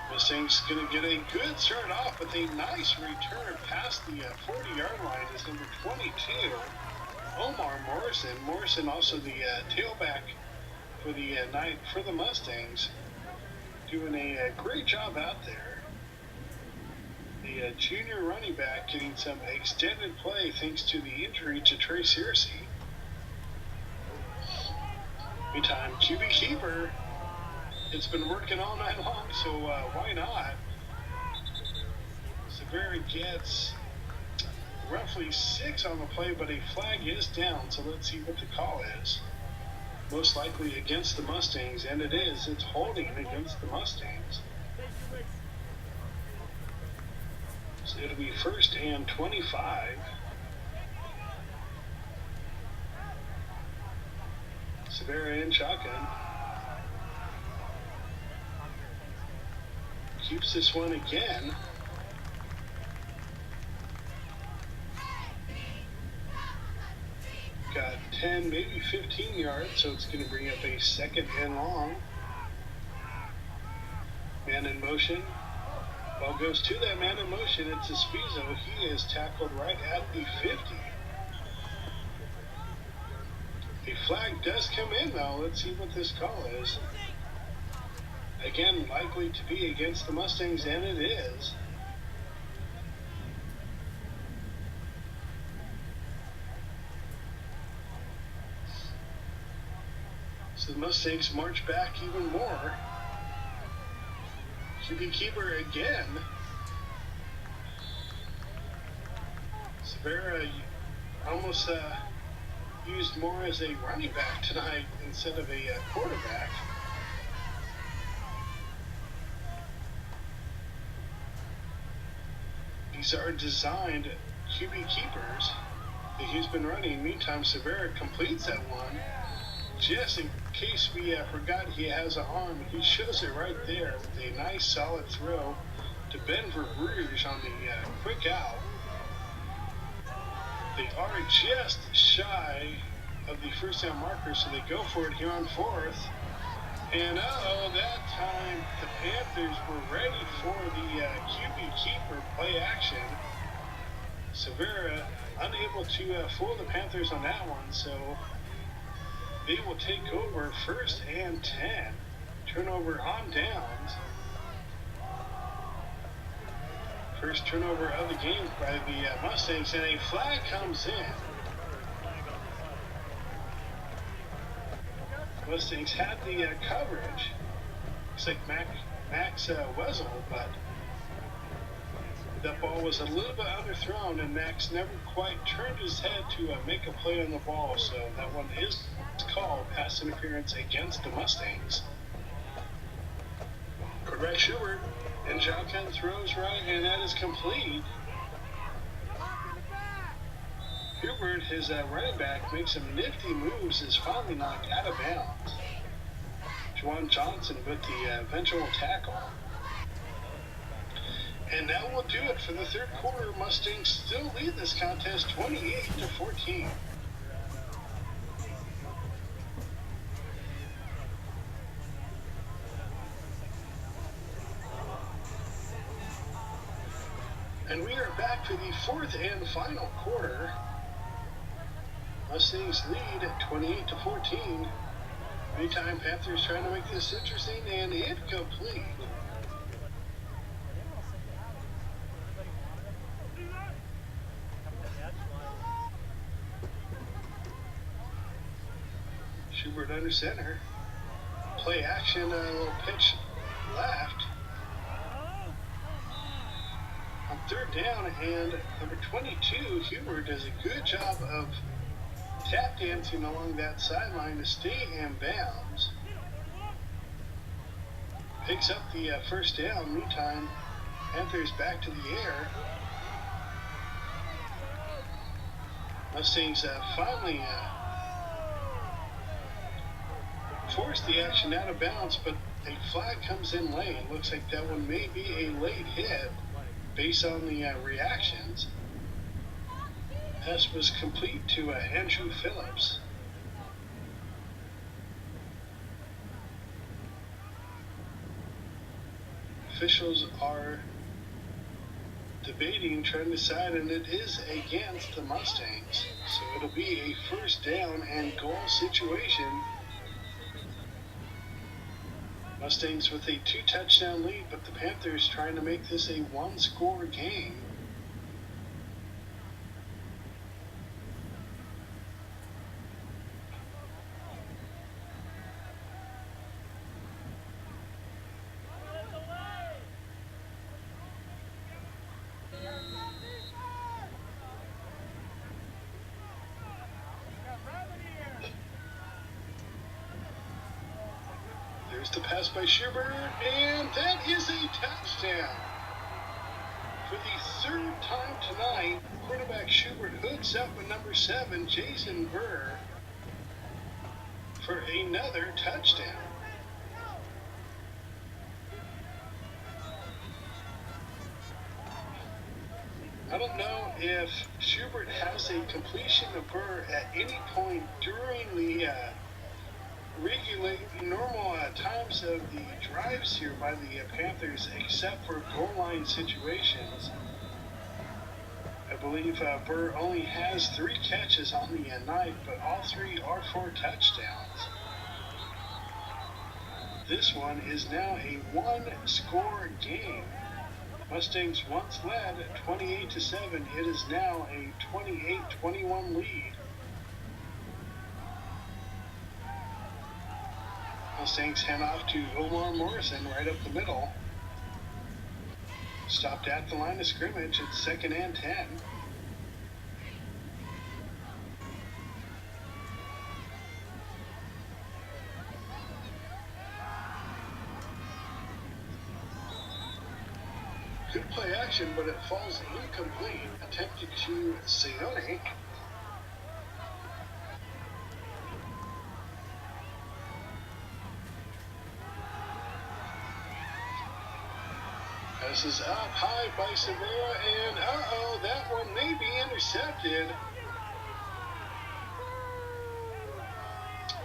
Mustangs going to get a good start off with a nice return past the 40-yard line is number 22, Omar Morrison. Morrison also the tailback for the night for the Mustangs, doing a great job out there. The junior running back getting some extended play thanks to the injury to Trey Searcy. Meantime, QB keeper, it's been working all night long, so why not? Severa gets roughly 6 on the play, but a flag is down, so let's see what the call is. most likely against the Mustangs, and it is. It's holding against the Mustangs. So it'll be 1st and 25. Severa in shotgun. Keeps this one again. Got 10, maybe 15 yards, so it's going to bring up a 2nd and long. Man in motion. Ball goes to that man in motion. It's Espizo. He is tackled right at the 50. A flag does come in, though. Let's see what this call is. Again, likely to be against the Mustangs, and it is. So the Mustangs march back even more. QB keeper again. Severa almost used more as a running back tonight instead of a quarterback. These are designed QB keepers that he's been running. Meantime, Severa completes that one. Just in case we forgot he has an arm, he shows it right there with a nice solid throw to Ben Verbrugge on the quick out. They are just shy of the 1st down marker, so they go for it here on 4th. And that time the Panthers were ready for the QB keeper play action. Severa unable to fool the Panthers on that one, so they will take over 1st and 10. Turnover on downs. First turnover of the game by the Mustangs, and a flag comes in. Mustangs had the coverage. Looks like Max Wessel, but that ball was a little bit underthrown, and Max never quite turned his head to make a play on the ball, so that one is called pass interference against the Mustangs. Quarterback Schubert and shotgun throws right, and that is complete. Hubert, his running back, makes some nifty moves, is finally knocked out of bounds. Juwan Johnson with the eventual tackle. And that will do it for the 3rd quarter. Mustangs still lead this contest 28-14. And we are back for the 4th and final quarter. Mustangs lead at 28-14. Meantime, Panthers trying to make this interesting, and incomplete. Schubert under center. Play action, a little pitch left. On 3rd down, and number 22, Hubert, does a good job of tap dancing along that sideline to stay in bounds. Picks up the 1st down. Meantime, Panthers back to the air. Mustangs finally force the action out of bounds, but a flag comes in late. Looks like that one may be a late hit based on the reactions. Pass was complete to Andrew Phillips. Officials are debating, trying to decide, and it is against the Mustangs. So it'll be a 1st down and goal situation. Mustangs with a 2-touchdown lead, but the Panthers trying to make this a 1-score game. Looks to pass by Schubert, and that is a touchdown. For the third time tonight, quarterback Schubert hooks up with number 7, Jason Burr, for another touchdown. I don't know if Schubert has a completion of Burr at any point during the normal times of the drives here by the Panthers, except for goal line situations. I believe Burr only has 3 catches on the night, but all 3 are for touchdowns. This one is now a 1-score game. Mustangs once led 28-7. It is now a 28-21 lead. Mustangs hand off to Omar Morrison right up the middle. Stopped at the line of scrimmage. It's 2nd and 10. Good play action, but it falls incomplete. Attempted to Sione. This is up high by Severa, and that one may be intercepted.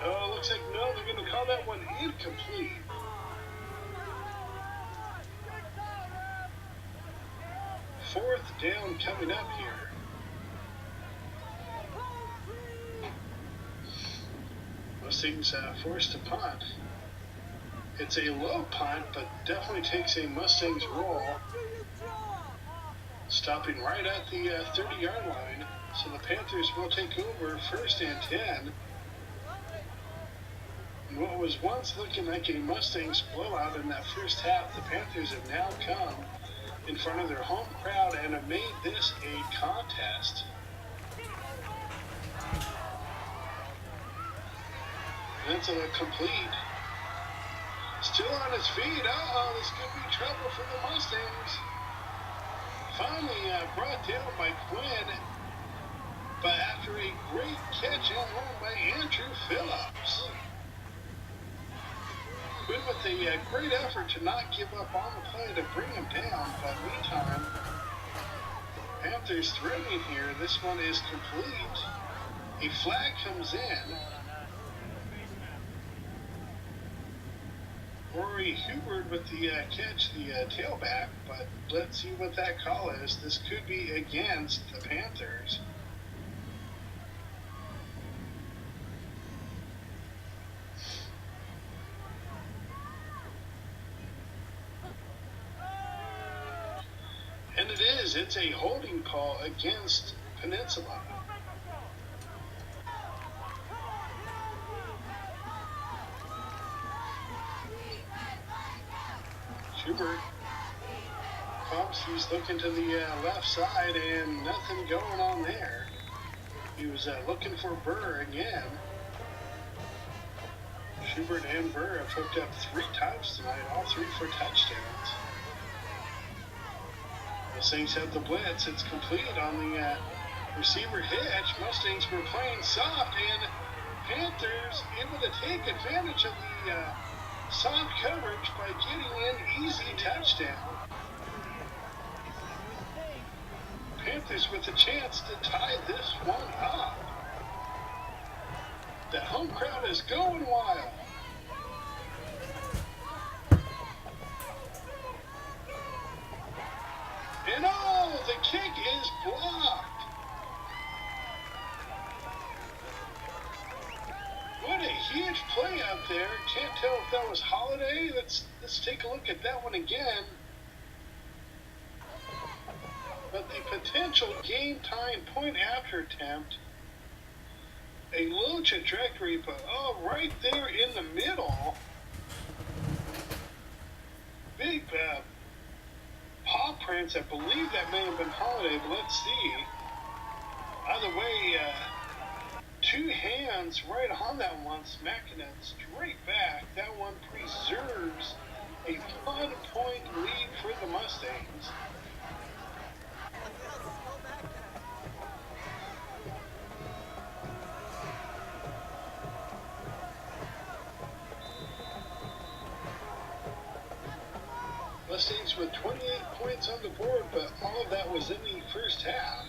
Oh, looks like no, they're going to call that one incomplete. Fourth down coming up here. Mustangs forced to punt. It's a low punt, but definitely takes a Mustangs roll. Stopping right at the 30-yard line. So the Panthers will take over 1st and 10. And what was once looking like a Mustangs blowout in that first half, the Panthers have now come in front of their home crowd and have made this a contest. And it's a complete. Still on his feet. This could be trouble for the Mustangs. Finally brought down by Quinn, but after a great catch and run by Andrew Phillips. Quinn with a great effort to not give up on the play to bring him down, but meantime, Panthers threatening here. This one is complete. A flag comes in. Rory Hubert with the catch, the tailback, but let's see what that call is. This could be against the Panthers. And it is. It's a holding call against Peninsula. Schubert pumps. He's looking to the left side and nothing going on there. He was looking for Burr again. Schubert and Burr have hooked up 3 times tonight, all 3 for touchdowns. The Saints have the blitz. It's complete on the receiver hitch. Mustangs were playing soft, and Panthers able to take advantage of the soft coverage by getting an easy touchdown. Panthers with a chance to tie this one up. The home crowd is going wild. And the kick is blocked. What a huge play out there. Can't tell if that was Holiday. Let's take a look at that one again. But the potential game-time point after attempt, a low trajectory, but right there in the middle. Big paw prints. I believe that may have been Holiday, but let's see. Either way, 2 hands gets right on that one, smacking it straight back. That one preserves a 1-point lead for the Mustangs. Mustangs with 28 points on the board, but all of that was in the first half.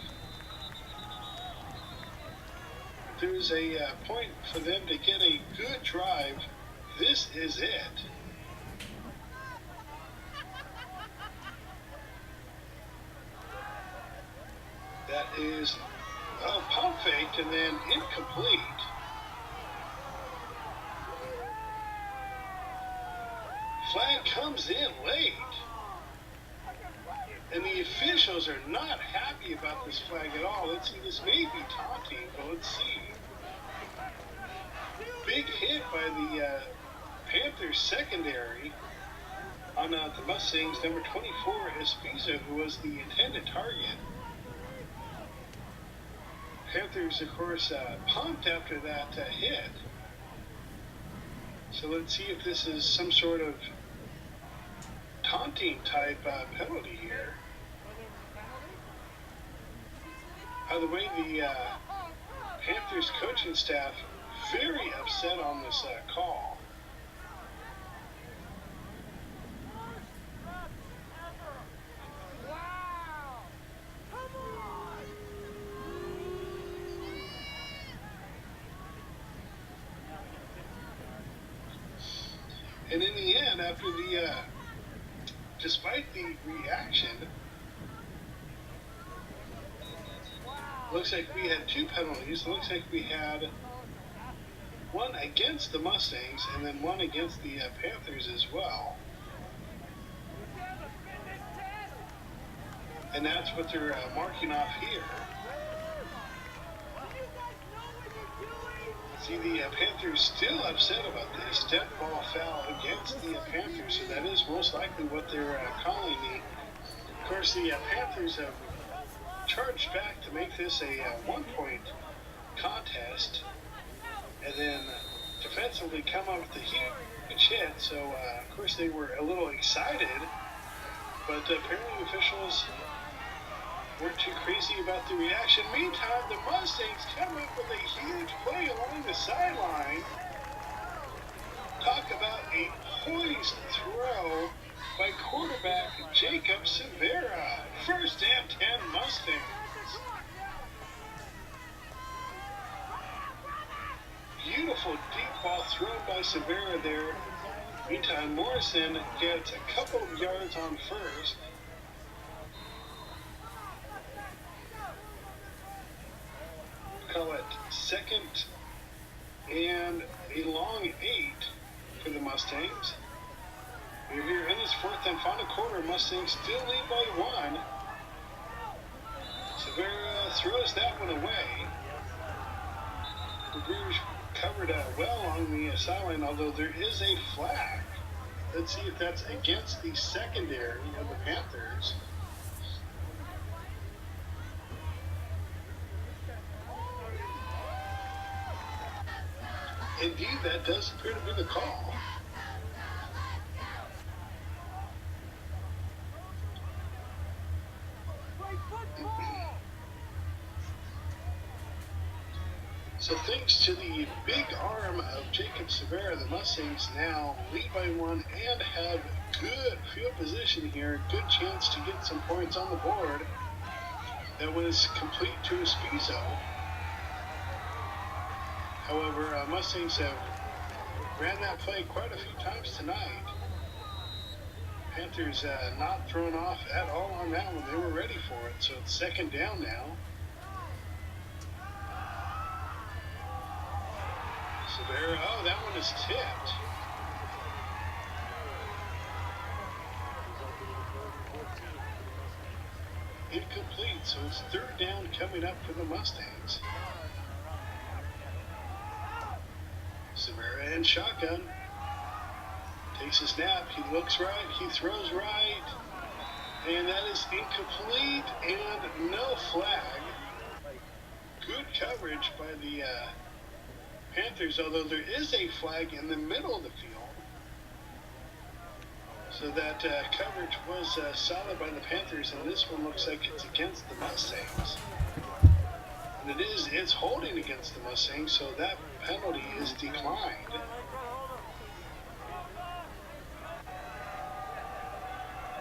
If there's a point for them to get a good drive, this is it. That is pump faked and then incomplete. Flag comes in late. And the officials are not happy about this flag at all. Let's see, this may be taunting, but let's see. Big hit by the Panthers secondary on the Mustangs, number 24, Espiza, who was the intended target. Panthers, of course, pumped after that hit. So let's see if this is some sort of taunting type penalty here. By the way, the Panthers coaching staff very upset on this call. And in the end, after the, despite the reaction, looks like we had two penalties. It looks like we had one against the Mustangs and then one against the Panthers as well. And that's what they're marking off here. See, the Panthers still upset about this dead ball foul against the Panthers, so that is most likely what they're calling the. Of course, the Panthers have charged back to make this a 1-point contest, and then defensively come up with a huge hit. So, of course, they were a little excited, but apparently officials weren't too crazy about the reaction. Meantime, the Mustangs come up with a huge play along the sideline. Talk about a poised throw by quarterback Jacob Severa. First and 10 Mustangs. Beautiful deep ball thrown by Severa there. Meantime, Morrison gets a couple of yards on first. Call it second and a long 8 for the Mustangs. We're here in this fourth and final quarter. Mustangs still lead by 1. Severa throws that one away. The Brewers covered well on the sideline, although there is a flag. Let's see if that's against the secondary of the Panthers. Indeed, that does appear to be the call. So thanks to the big arm of Jacob Severa, the Mustangs now lead by 1 and have good field position here. Good chance to get some points on the board. That was complete to Espizo. However, Mustangs have ran that play quite a few times tonight. Panthers not thrown off at all on that one. They were ready for it. So it's second down now. Severa, oh, that one is tipped. Incomplete, so it's third down coming up for the Mustangs. Severa in shotgun. Takes a snap. He looks right. He throws right. And that is incomplete and no flag. Good coverage by the Panthers, although there is a flag in the middle of the field. So that coverage was solid by the Panthers, and this one looks like it's against the Mustangs. And it's holding against the Mustangs, so that penalty is declined.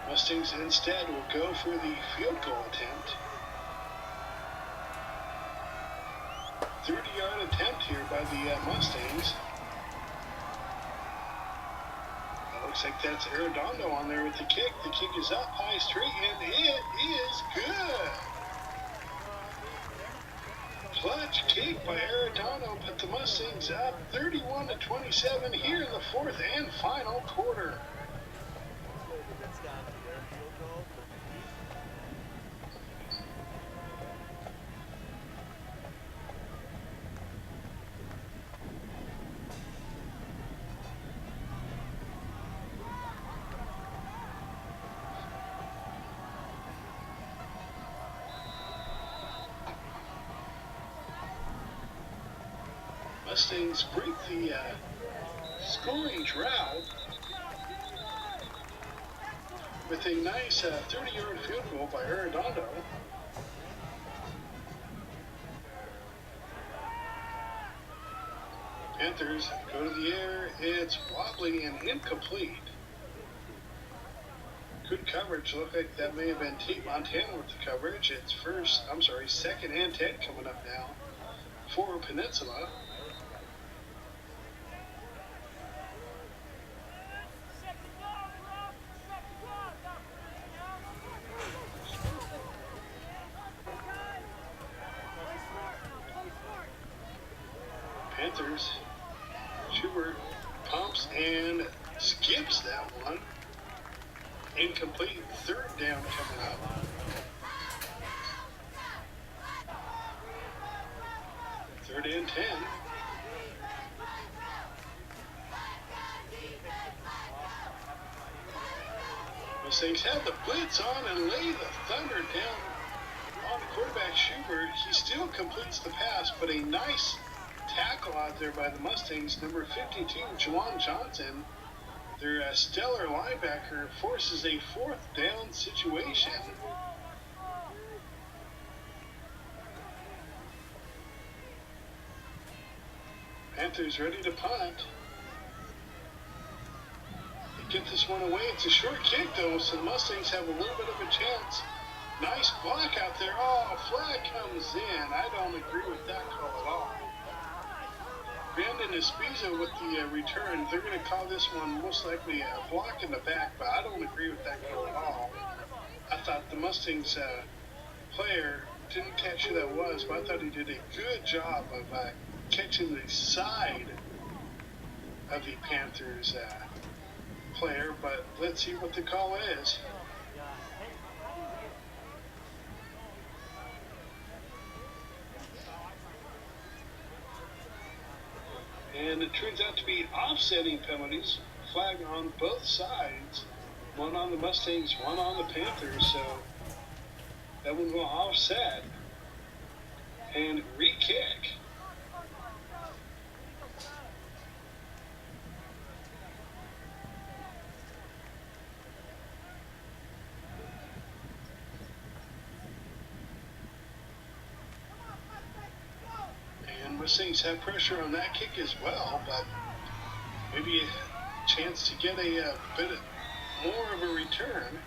Mustangs instead will go for the field goal attempt. 30-yard attempt here by the Mustangs. Looks like that's Arredondo on there with the kick. The kick is up high straight, and it is good. Clutch kick by Arredondo put the Mustangs up 31-27 here in the fourth and final quarter. Mustangs break the scoring drought with a nice 30-yard field goal by Arredondo. Panthers go to the air. It's wobbly and incomplete. Good coverage. Looked like that may have been Tate Montana with the coverage. It's second and 10 coming up now for Peninsula. Panthers, Schubert pumps and skips that one. Incomplete. Third down coming up. Third and 10. Mustangs have the blitz on and lay the thunder down on quarterback Schubert. He still completes the pass, but a nice tackle out there by the Mustangs. Number 52, Juwan Johnson, their stellar linebacker, forces a fourth down situation. Panthers ready to punt. They get this one away. It's a short kick, though, so the Mustangs have a little bit of a chance. Nice block out there. Oh, flag comes in. I don't agree with that call at all. Brandon Espizo with the return. They're going to call this one most likely a block in the back, but I don't agree with that call at all. I thought the Mustangs player, didn't catch who that was, but I thought he did a good job of catching the side of the Panthers player, but let's see what the call is. And it turns out to be offsetting penalties, flag on both sides, one on the Mustangs, one on the Panthers, so that one will offset and re-kick. Mustangs have pressure on that kick as well, but maybe a chance to get a bit more of a return.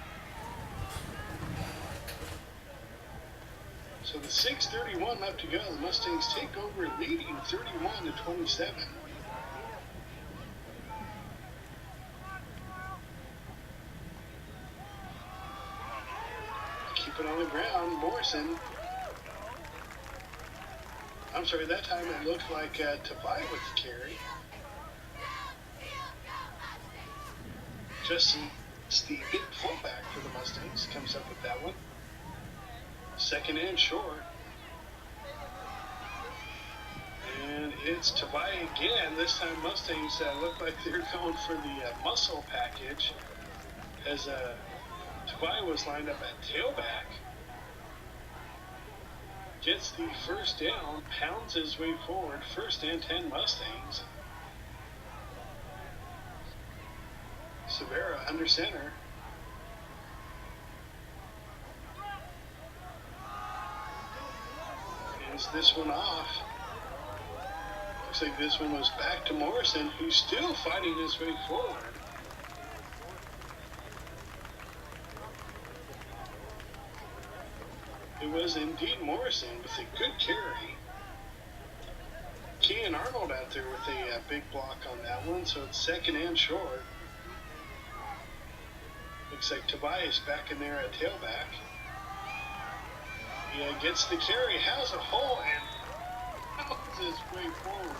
So the 6:31 left to go. The Mustangs take over, leading 31-27. Keep it on the ground. Morrison. I'm sorry, that time it looked like Tavai with the carry. Justin Stevens, fullback for the Mustangs, comes up with that one. Second and short. And it's Tavai again. This time Mustangs look like they're going for the muscle package, as Tavai was lined up at tailback. gets the first down, pounds his way forward, 1st and 10 Mustangs. Severa under center. Hands this one off. Looks like this one was back to Morrison, who's still fighting his way forward. It was indeed Morrison with a good carry. Kean Arnold out there with a big block on that one, so it's 2nd and short. Looks like Tobias back in there at tailback. He gets the carry, has a hole, and pounds his way forward.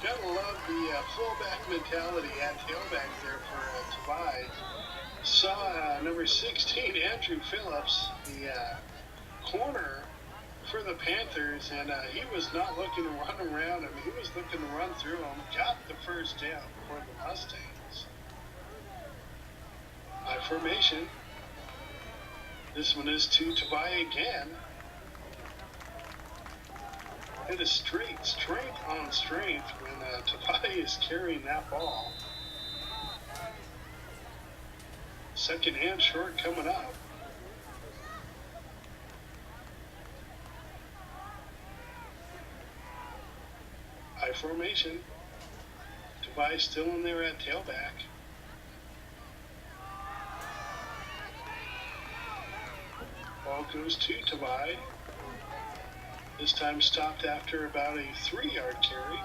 Gotta love the fullback mentality at tailback there for Tobias. Saw number 16, Andrew Phillips, the corner for the Panthers, and he was not looking to run around him. He was looking to run through him. Got the first down for the Mustangs. High formation. This one is to Tobias again. It is strength on strength when Tobias is carrying that ball. 2nd and short coming up. High formation. Tobias still in there at tailback. Ball goes to Tobias. This time stopped after about a 3-yard carry.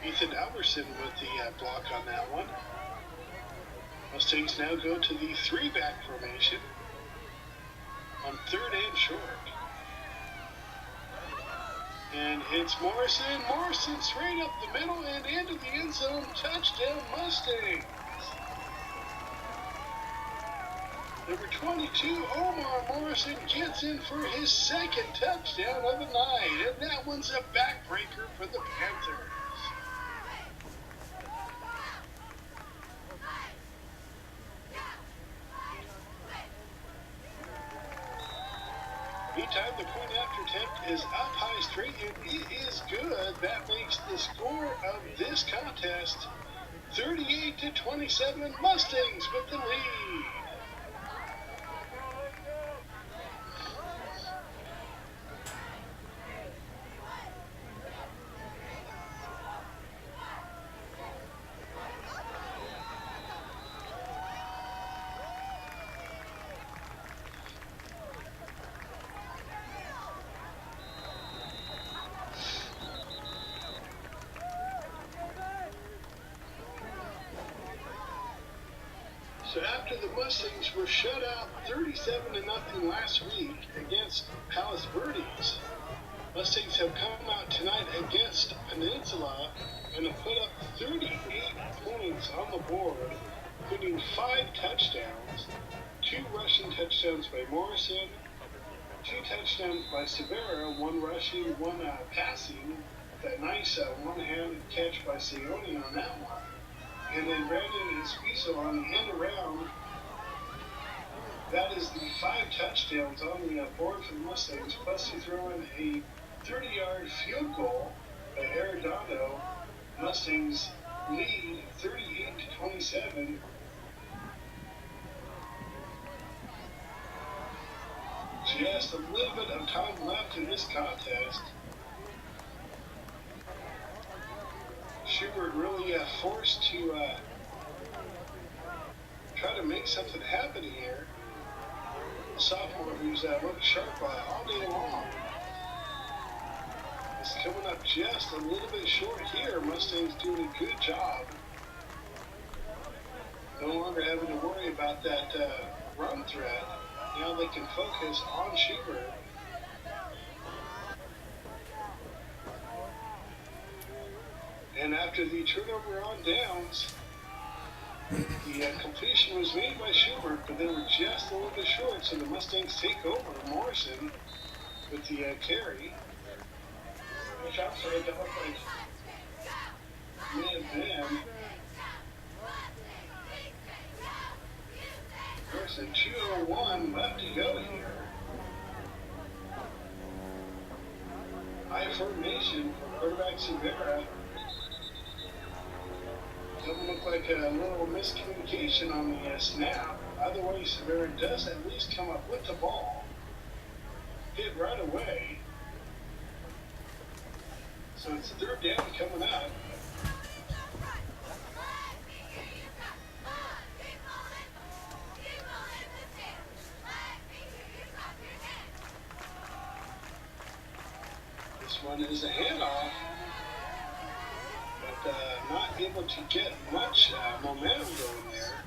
Ethan Alberson with the block on that one. Mustangs now go to the 3-back formation on 3rd and short. And it's Morrison. Morrison straight up the middle and into the end zone. Touchdown Mustangs. Number 22, Omar Morrison gets in for his 2nd touchdown of the night. And that one's a backbreaker for the Panthers. Meantime, the point after attempt is up high straight, and it is good. That makes the score of this contest 38-27, Mustangs with the lead. So after the Mustangs were shut out 37-0 last week against Palos Verdes, Mustangs have come out tonight against Peninsula and have put up 38 points on the board, including 5 touchdowns, 2 rushing touchdowns by Morrison, 2 touchdowns by Severa, 1 rushing, 1 passing. That nice one-handed catch by Sione on that one. And then Brandon Esquizo on the end around. That is the 5 touchdowns on the board for the Mustangs, plus he throw in a 30-yard field goal by Arredondo. Mustangs lead 38-27. Just a little bit of time left in this contest. Schubert really forced to try to make something happen here. The sophomore who's looked sharp all day long is coming up just a little bit short here. Mustangs doing a good job. No longer having to worry about that run threat. Now they can focus on Schubert. And after the turnover on downs, the completion was made by Schubert, but they were just a little bit short, so the Mustangs take over. Morrison with the carry. Which I'm sorry, double play. may have been. There's a 2:01 left to go here. High formation for quarterback Severa. Doesn't look like a little miscommunication on the snap. Either way, Severa does at least come up with the ball. Hit right away. So it's third down coming up. This one is a handoff, but not able to get much momentum going there.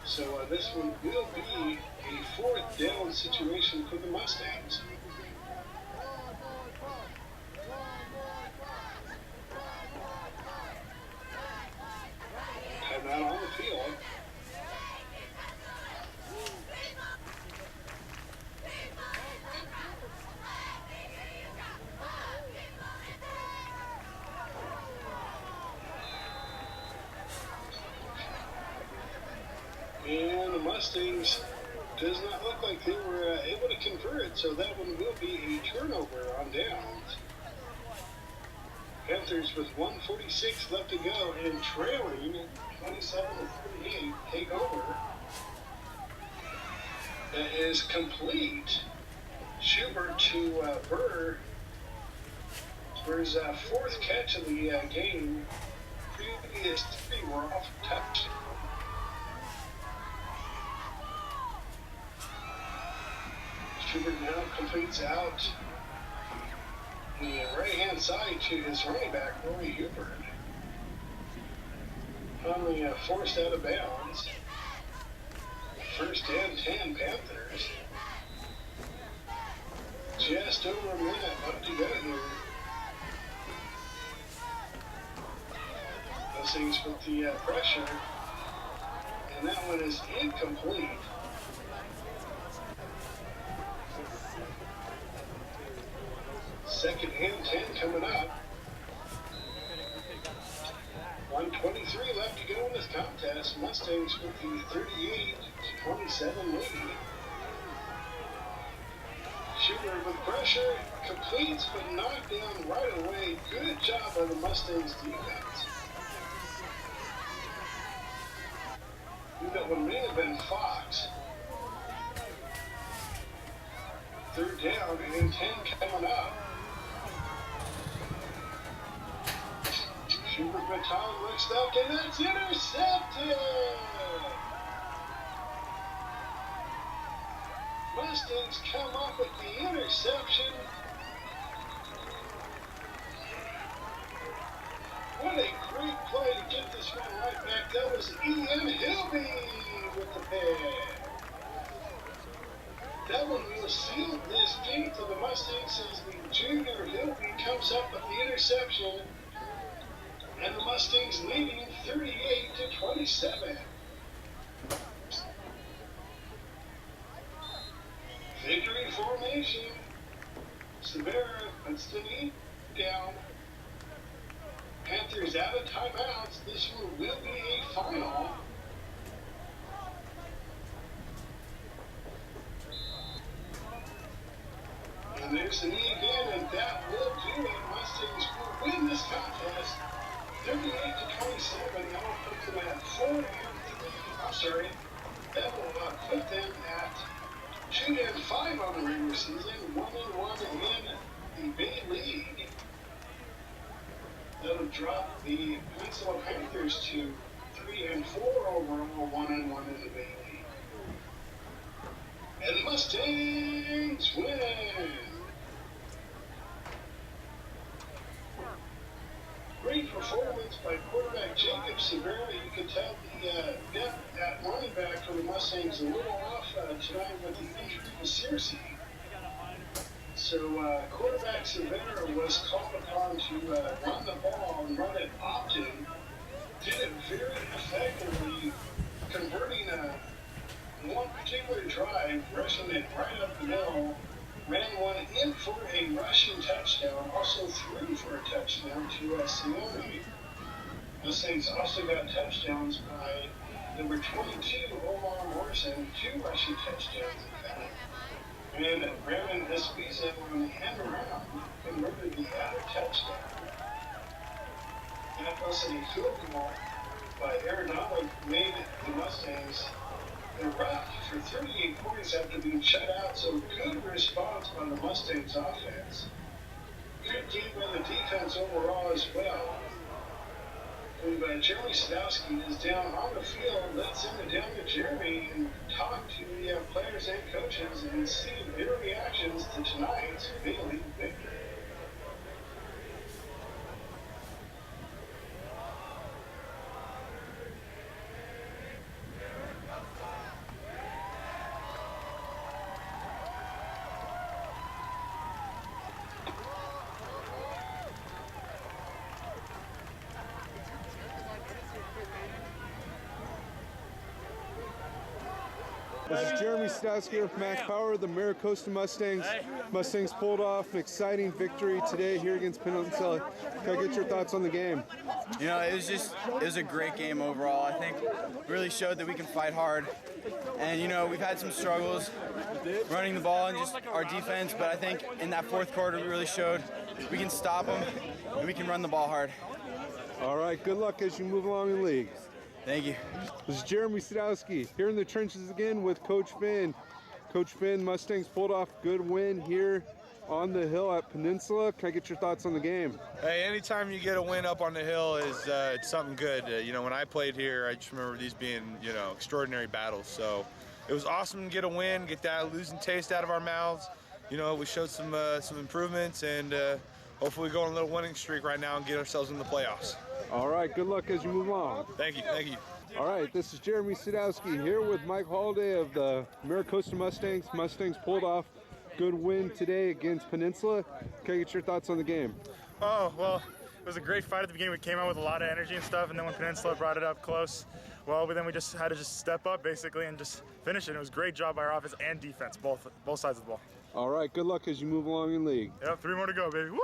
So this one will be a fourth down situation for the Mustangs. Timeout on the field. And the Mustangs does not look like they were able to convert, so that one will be a turnover on downs. Panthers with 1:46 left to go and trailing 27-38 take over. That is complete. Schubert to Burr. Burr's fourth catch of the game. Previous three were off touch. Schubert now completes out the right-hand side to his running back, Roy Hubert. Finally forced out of bounds. First and 10 Panthers. Just over a minute left to go here. Those things with the pressure. And that one is incomplete. Second and 10 coming up. 1:23 left to go in this contest. Mustangs with the 38-27 lead. Schubert with pressure, completes but knocked down right away. Good job by the Mustangs defense. I think that one may have been Fox. Third down and 10 coming up. Schubert Baton looks up and that's intercepted! Mustangs come up with the interception. What a great play to get this one right back. That was Ian Hilby with the pad. That one will seal this game for the Mustangs as the junior Hilby comes up with the interception. And the Mustangs leading 38-27. Victory formation. Severa puts the knee down. Panthers out of timeouts. This one will be a final. And there's the knee again, and that will do it. Mustangs will win this contest. 38-27, that will put them at 4-3. I'm sorry, that will put them at 2-5 on the regular season, 1-1 in the Bay League. That would drop the Peninsula Panthers to 3-4 overall, 1-1 in the Bay League. And the Mustangs win. Great performance by quarterback Jacob Severa. You can tell the depth at running back for the Mustangs a little off tonight with the injury to Searcy. So quarterback Severa was called upon to run the ball and run it often. Did it very effectively, converting one particular drive, rushing it right up the middle ran one in for a rushing touchdown, also threw for a touchdown to Sione. Mustangs also got touchdowns by number 22, Omar Morrison, 2 rushing touchdowns in fact. And Brandon Espiza on the end around converted the other touchdown. And plus a field goal by Arenado made the Mustangs erupt for 38 points after being shut out. So good response by the Mustangs offense. Good game by the defense overall as well. And Jeremy Sadowski is down on the field. Let's send it down to Jeremy and talk to the players and coaches and see their reactions to tonight's big league victory. This is Jeremy Sadowski here with Mac Power, the Maricosta Mustangs. Mustangs pulled off an exciting victory today here against Peninsula. Can I get your thoughts on the game? You know, it was a great game overall. I think really showed that we can fight hard. And, you know, we've had some struggles running the ball and just our defense, but I think in that fourth quarter we really showed we can stop them and we can run the ball hard. All right, good luck as you move along in the league. Thank you. This is Jeremy Sadowski here in the trenches again with Coach Finn. Coach Finn, Mustangs pulled off a good win here on the hill at Peninsula. Can I get your thoughts on the game? Hey, anytime you get a win up on the hill is it's something good. You know, when I played here, I just remember these being, you know, extraordinary battles. So it was awesome to get a win, get that losing taste out of our mouths. You know, we showed some improvements, and hopefully we go on a little winning streak right now and get ourselves in the playoffs. All right, good luck as you move along. Thank you, thank you. All right, this is Jeremy Sadowski here with Mike Holiday of the Maricosta Mustangs. Mustangs pulled off a good win today against Peninsula. Can I get your thoughts on the game? Oh, well, it was a great fight at the beginning. We came out with a lot of energy and stuff, and then when Peninsula brought it up close, well, then we just had to step up basically and just finish it. It was a great job by our offense and defense, both sides of the ball. All right, good luck as you move along in league. Yep, 3 more to go, baby. Woo!